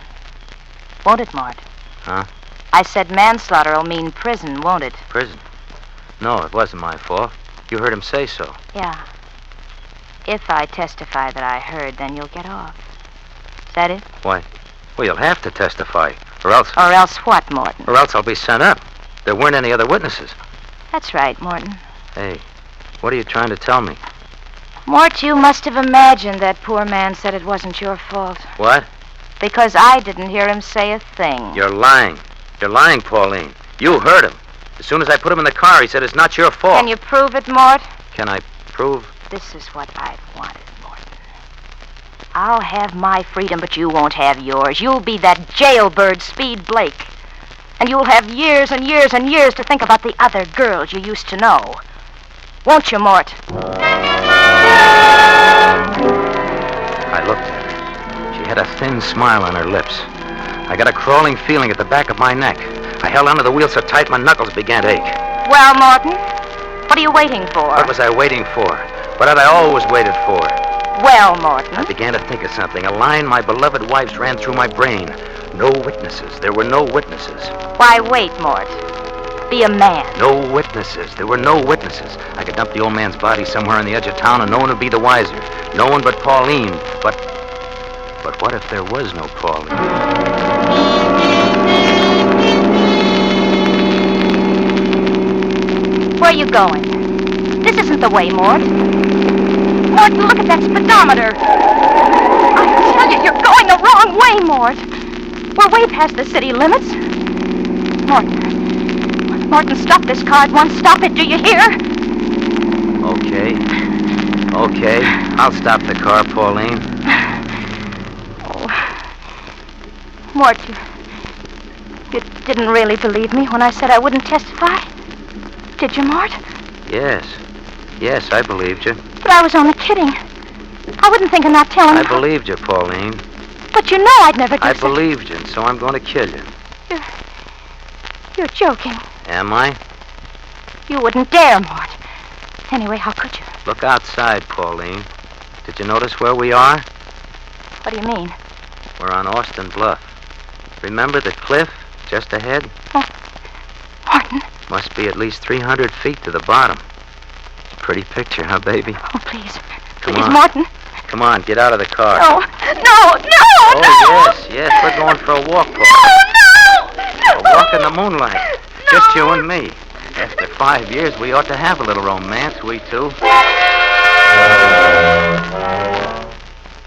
Won't it, Mort? Huh? I said manslaughter will mean prison, won't it? Prison? No, it wasn't my fault. You heard him say so. Yeah. If I testify that I heard, then you'll get off. Is that it? Why? Well, you'll have to testify, or else... Or else what, Morton? Or else I'll be sent up. There weren't any other witnesses. That's right, Morton. Hey, what are you trying to tell me? Mort, you must have imagined that poor man said it wasn't your fault. What? Because I didn't hear him say a thing. You're lying. You're lying, Pauline. You heard him. As soon as I put him in the car, he said it's not your fault. Can you prove it, Mort? Can I prove? This is what I've wanted, Morton. I'll have my freedom, but you won't have yours. You'll be that jailbird Speed Blake. And you'll have years and years and years to think about the other girls you used to know. Won't you, Mort? I looked at her. She had a thin smile on her lips. I got a crawling feeling at the back of my neck. I held onto the wheel so tight my knuckles began to ache. Well, Morton, what are you waiting for? What was I waiting for? What had I always waited for? Well, Morton. I began to think of something. A line my beloved wife's ran through my brain. No witnesses. There were no witnesses. Why, wait, Mort. Be a man. No witnesses. There were no witnesses. I could dump the old man's body somewhere on the edge of town and no one would be the wiser. No one but Pauline. But what if there was no Pauline? Where are you going? This isn't the way, Mort. Morton, look at that speedometer. I tell you, you're going the wrong way, Mort. We're way past the city limits. Morton, stop this car at once. Stop it, do you hear? Okay. I'll stop the car, Pauline. Oh. Mort, you didn't really believe me when I said I wouldn't testify? Did you, Mort? Yes, I believed you. But I was only kidding. I wouldn't think of not telling I you. believed you, Pauline. But you know I'd never do I such... believed you, and so I'm going to kill you. You're joking. Am I? You wouldn't dare, Mort. Anyway, how could you? Look outside, Pauline. Did you notice where we are? What do you mean? We're on Austin Bluff. Remember the cliff just ahead? Oh, Morton. Must be at least 300 feet to the bottom. Pretty picture, huh, baby? Oh, please. Come Please, on. Morton. Come on, get out of the car. No. Oh, yes, we're going for a walk, Paul. A walk in the moonlight. Just you and me. After 5 years, we ought to have a little romance, we two.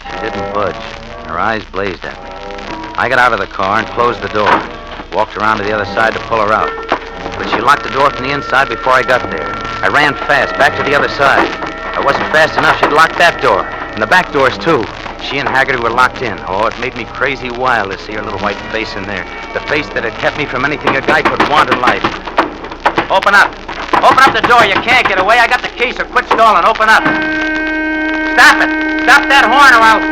She didn't budge. Her eyes blazed at me. I got out of the car and closed the door. Walked around to the other side to pull her out. But she locked the door from the inside before I got there. I ran fast, back to the other side. I wasn't fast enough. She'd locked that door. And the back doors, too. She and Haggerty were locked in. Oh, it made me crazy wild to see her little white face in there. The face that had kept me from anything a guy could want in life. Open up. Open up the door. You can't get away. I got the key, so quit stalling. Open up. Stop it. Stop that horn or I'll...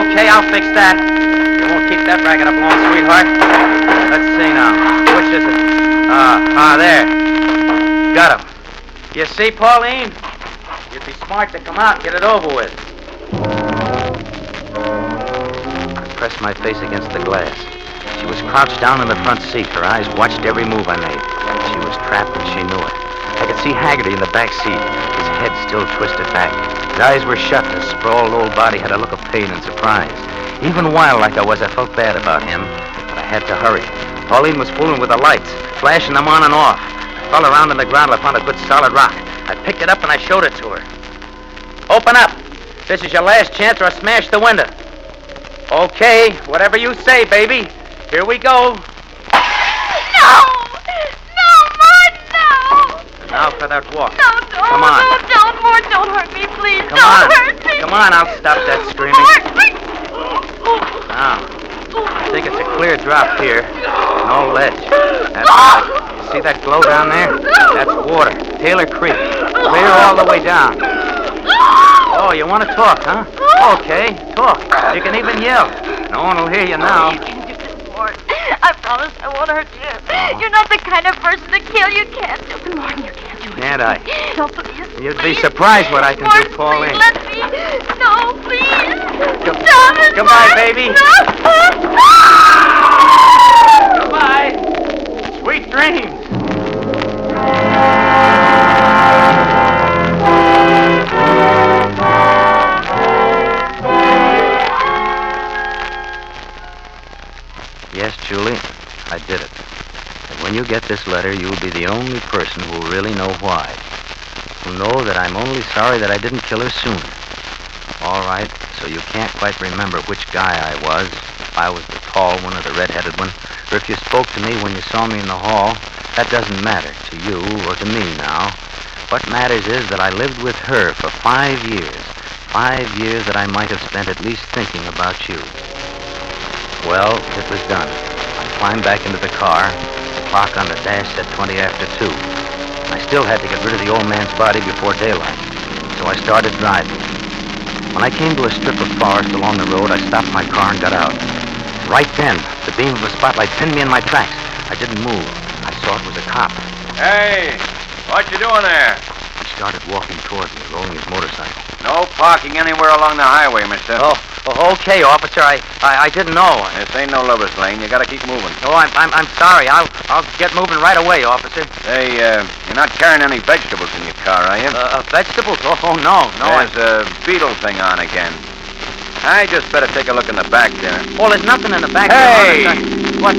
Okay, I'll fix that. You won't keep that racket up long, sweetheart. Let's see now. Which is it? There. Got him. You see, Pauline? You'd be smart to come out and get it over with. I pressed my face against the glass. She was crouched down in the front seat. Her eyes watched every move I made. She was trapped and she knew it. I could see Haggerty in the back seat, his head still twisted back. His eyes were shut and his sprawled old body had a look of pain and surprise. Even wild like I was, I felt bad about him, but I had to hurry. Pauline was fooling with the lights, flashing them on and off. I fell around on the ground till I found a good solid rock. I picked it up and I showed it to her. Open up. This is your last chance or I'll smash the window. Okay, whatever you say, baby. Here we go. No, Mort, no. Now for that walk. No, don't. Come on. No, don't, Mort, don't hurt me, please. Come don't on. hurt me. Come on, I'll stop that screaming. Now, I think it's a clear drop here. No ledge. That's right. You see that glow down there? That's water. Taylor Creek. Clear all the way down. Oh, you want to talk, huh? Okay, talk. You can even yell. No one will hear you now. You can do this, Mort. I promise I won't hurt you. You're not the kind of person to kill. You can't do it. Martin, you can't do it. Can't I? No, please. You'd be surprised what I can Martin, do, Pauline. please, let me. No, please. Stop it. Goodbye, baby. Goodbye. Sweet dreams. Yes, Julie, I did it. And when you get this letter, you'll be the only person who'll really know why. Who'll know that I'm only sorry that I didn't kill her sooner. All right, so you can't quite remember which guy I was, if I was the tall one or the red-headed one, or if you spoke to me when you saw me in the hall. That doesn't matter to you or to me now. What matters is that I lived with her for 5 years. 5 years that I might have spent at least thinking about you. Well, it was done. I climbed back into the car. The clock on the dash said 20 after 2. I still had to get rid of the old man's body before daylight, so I started driving. When I came to a strip of forest along the road, I stopped my car and got out. Right then, the beam of a spotlight pinned me in my tracks. I didn't move. I saw it was a cop. Hey, what you doing there? He started walking toward me, rolling his motorcycle. No parking anywhere along the highway, mister. Oh, okay, officer. I didn't know. This ain't no lover's lane. You gotta keep moving. Oh, I'm sorry. I'll get moving right away, officer. Hey, you're not carrying any vegetables in your car, are you? Vegetables? Oh, no. There's a beetle thing on again. I just better take a look in the back there. Oh, there's nothing in the back Hey! there. What?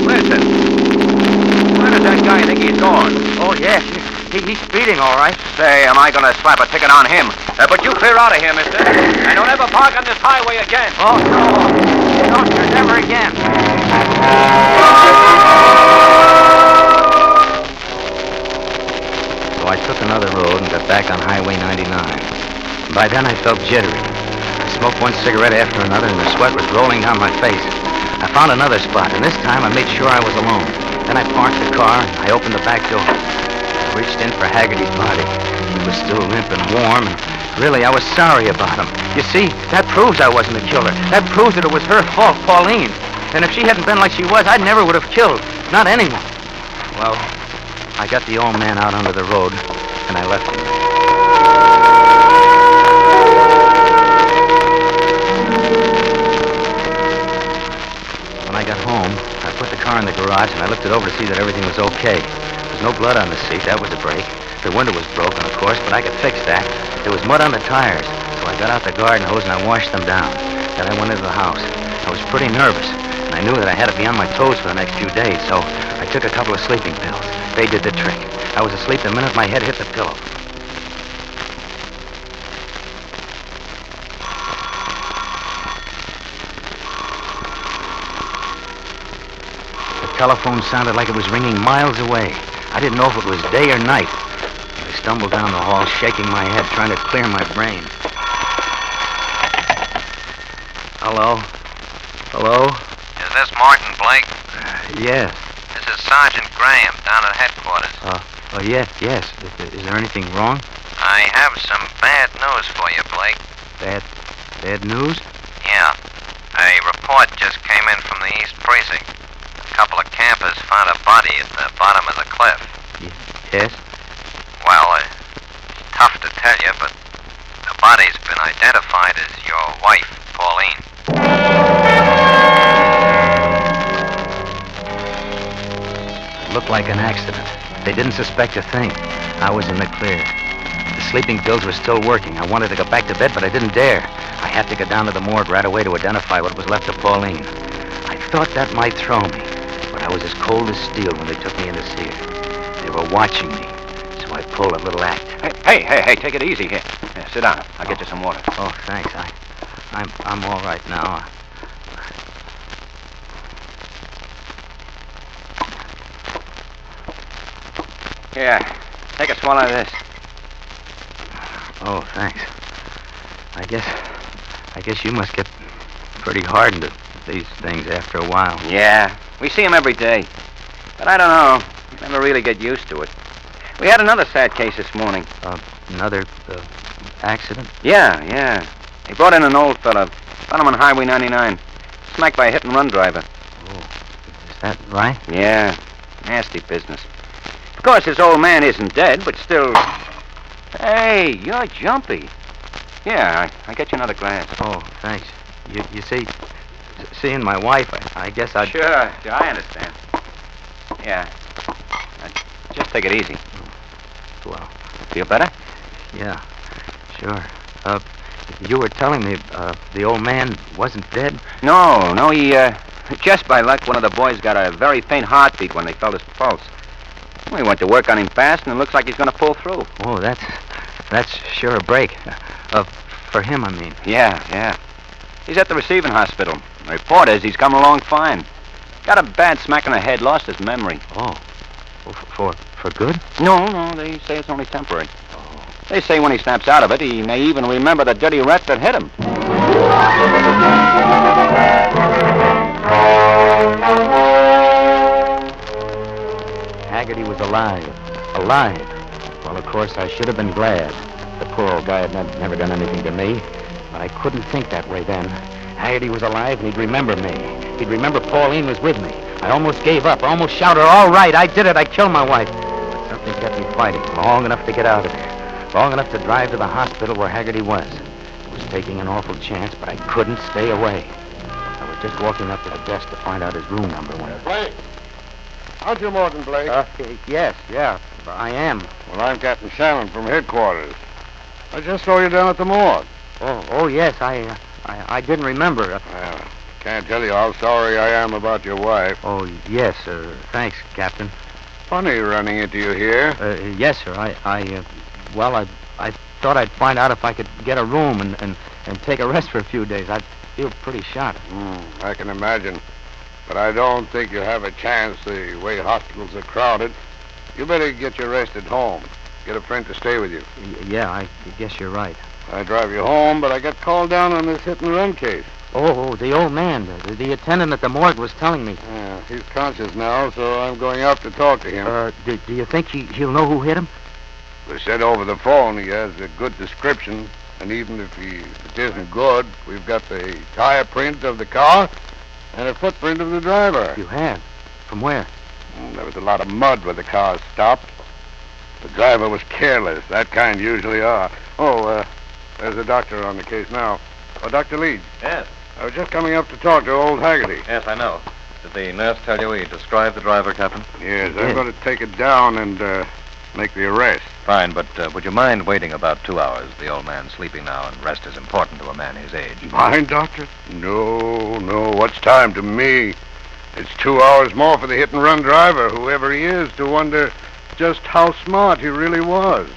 Listen. Where does that guy think he's going? Oh, yeah. He's speeding, all right. Say, am I gonna slap a ticket on him? But you clear out of here, mister. And don't ever park on this highway again. Oh, no. No, sir, never again. So I took another road and got back on Highway 99. By then I felt jittery. I smoked one cigarette after another and the sweat was rolling down my face. I found another spot, and this time I made sure I was alone. Then I parked the car and I opened the back door. I reached in for Haggerty's body. He was still limp and warm, and really I was sorry about him. You see, that proves I wasn't the killer. That proves that it was her fault, Pauline. And if she hadn't been like she was, I never would have killed. Not anyone. Well, I got the old man out onto the road, and I left him. When I got home, I put the car in the garage, and I looked it over to see that everything was okay. There was no blood on the seat. That was a break. The window was broken, of course, but I could fix that. There was mud on the tires, so I got out the garden hose and I washed them down. Then I went into the house. I was pretty nervous, and I knew that I had to be on my toes for the next few days, so I took a couple of sleeping pills. They did the trick. I was asleep the minute my head hit the pillow. The telephone sounded like it was ringing miles away. I didn't know if it was day or night. I stumbled down the hall, shaking my head, trying to clear my brain. Hello? Hello? Is this Martin Blake? Yes. This is Sergeant Graham down at headquarters. Yes. Is there anything wrong? I have some bad news for you, Blake. Bad news? Yeah. A report just came in from the East Precinct. A couple of campers found a body at the bottom of the cliff. Yes? Well, it's tough to tell you, but the body's been identified as your wife, Pauline. It looked like an accident. They didn't suspect a thing. I was in the clear. The sleeping pills were still working. I wanted to go back to bed, but I didn't dare. I had to get down to the morgue right away to identify what was left of Pauline. I thought that might throw me, but I was as cold as steel when they took me in to see her. They were watching me, so I pulled a little act. Hey, take it easy here. Here, sit down. I'll get you some water. Oh, thanks. I'm all right now. Here, take a swallow of this. Oh, thanks. I guess you must get pretty hardened to these things after a while. Yeah, we see him every day. But I don't know. Never really get used to it. We had another sad case this morning. Another accident? Yeah. They brought in an old fella. Found him on Highway 99. Smacked by a hit-and-run driver. Oh, that right? Yeah, nasty business. Of course, this old man isn't dead, but still... Hey, you're jumpy. Yeah, I get you another glass. Oh, thanks. You see, seeing my wife, I guess I'd... Sure, I understand. Yeah. Just take it easy. Well... Feel better? Yeah, sure. You were telling me, the old man wasn't dead? No, he, just by luck, one of the boys got a very faint heartbeat when they felt his pulse. We went to work on him fast, and it looks like he's going to pull through. Oh, that's sure a break. For him, I mean. Yeah. He's at the receiving hospital. The report is he's coming along fine. Got a bad smack in the head, lost his memory. Oh, for good? No, they say it's only temporary. Oh. They say when he snaps out of it, he may even remember the dirty rat that hit him. Haggerty was alive. Well, of course, I should have been glad. The poor old guy had never done anything to me. But I couldn't think that way then. Haggerty was alive, and he'd remember me. He'd remember Pauline was with me. I almost gave up. I almost shouted, all right, I did it. I killed my wife. But something kept me fighting long enough to get out of there. Long enough to drive to the hospital where Haggerty was. It was taking an awful chance, but I couldn't stay away. I was just walking up to the desk to find out his room number when... Blake! Aren't you Morton Blake? Yes, I am. Well, I'm Captain Shannon from headquarters. I just saw you down at the morgue. Oh, yes, I didn't remember. Well, can't tell you how sorry I am about your wife. Oh, yes, sir. Thanks, Captain. Funny running into you here. Yes, sir. I thought I'd find out if I could get a room and take a rest for a few days. I'd feel pretty shot. I can imagine. But I don't think you'll have a chance the way hospitals are crowded. You better get your rest at home. Get a friend to stay with you. Yeah, I guess you're right. I drive you home, but I got called down on this hit-and-run case. Oh, the old man, the attendant at the morgue was telling me. Yeah, he's conscious now, so I'm going up to talk to him. Do you think he'll know who hit him? They said over the phone he has a good description, and even if it isn't good, we've got the tire print of the car and a footprint of the driver. You have? From where? There was a lot of mud where the car stopped. The driver was careless. That kind usually are. There's a doctor on the case now. Oh, Dr. Leeds. Yes. I was just coming up to talk to old Haggerty. Yes, I know. Did the nurse tell you he described the driver, Captain? Yes, I'm going to take it down and make the arrest. Fine, but would you mind waiting about 2 hours? The old man's sleeping now, and rest is important to a man his age. Mind, Doctor? No. What's time to me? It's 2 hours more for the hit-and-run driver, whoever he is, to wonder just how smart he really was.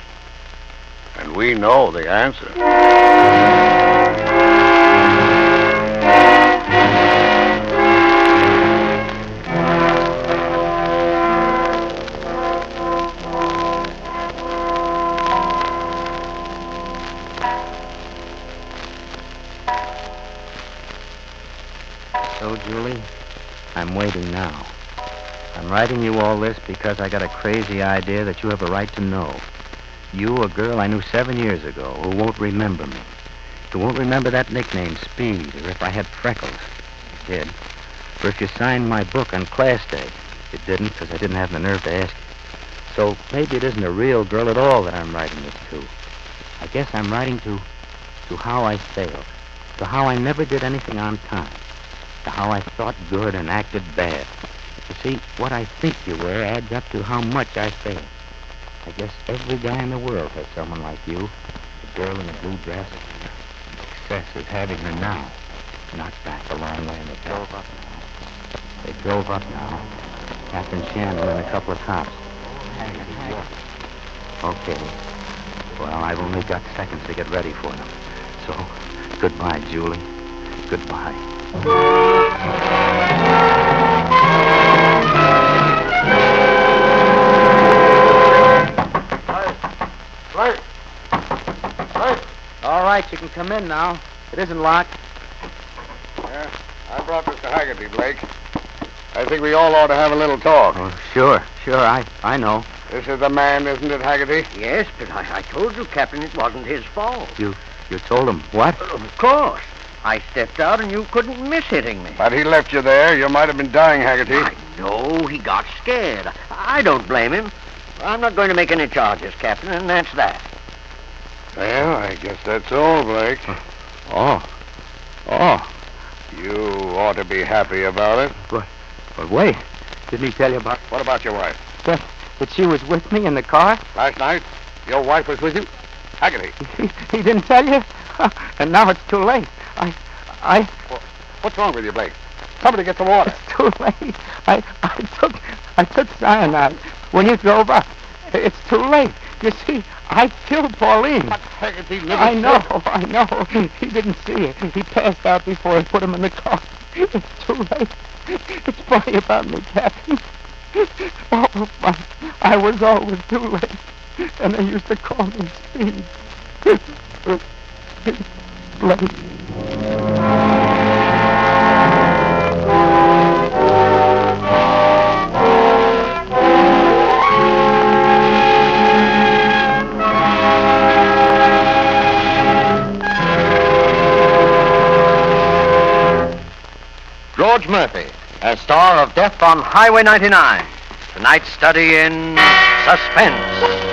And we know the answer. So, Julie, I'm waiting now. I'm writing you all this because I got a crazy idea that you have a right to know. You, a girl I knew 7 years ago, who won't remember me. Who won't remember that nickname, Speed, or if I had freckles. You did. Or if you signed my book on class day. You didn't, because I didn't have the nerve to ask you. So maybe it isn't a real girl at all that I'm writing this to. I guess I'm writing to how I failed. To how I never did anything on time. To how I thought good and acted bad. You see, what I think you were adds up to how much I failed. I guess every guy in the world has someone like you. A girl in a blue dress. Success is having her now. Knocked back a long way, and they drove up now. They drove up now. Captain Shannon and a couple of cops. Okay. Well, I've only got seconds to get ready for them. So, goodbye, Julie. Goodbye. Right. All right, you can come in now. It isn't locked. Yeah, I brought Mr. Haggerty, Blake. I think we all ought to have a little talk. Oh, sure. I know. This is the man, isn't it, Haggerty? Yes, but I told you, Captain, it wasn't his fault. You told him what? Of course. I stepped out and you couldn't miss hitting me. But he left you there. You might have been dying, Haggerty. No, he got scared. I don't blame him. I'm not going to make any charges, Captain, and that's that. Well, I guess that's all, Blake. Oh. You ought to be happy about it. But wait. Didn't he tell you about... What about your wife? That she was with me in the car? Last night, your wife was with you? Haggerty. He didn't tell you? And now it's too late. Well, what's wrong with you, Blake? Somebody get some water. It's too late. I took cyanide when you drove up. It's too late. You see, I killed Pauline. But Haggerty never I know. He didn't see it. He passed out before I put him in the car. It's too late. It's funny about me, Captain. Oh, I was always too late. And they used to call me Steve. Blake. George Murphy, as star of Death on Highway 99. Tonight's study in suspense.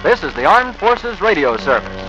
This is the Armed Forces Radio Service.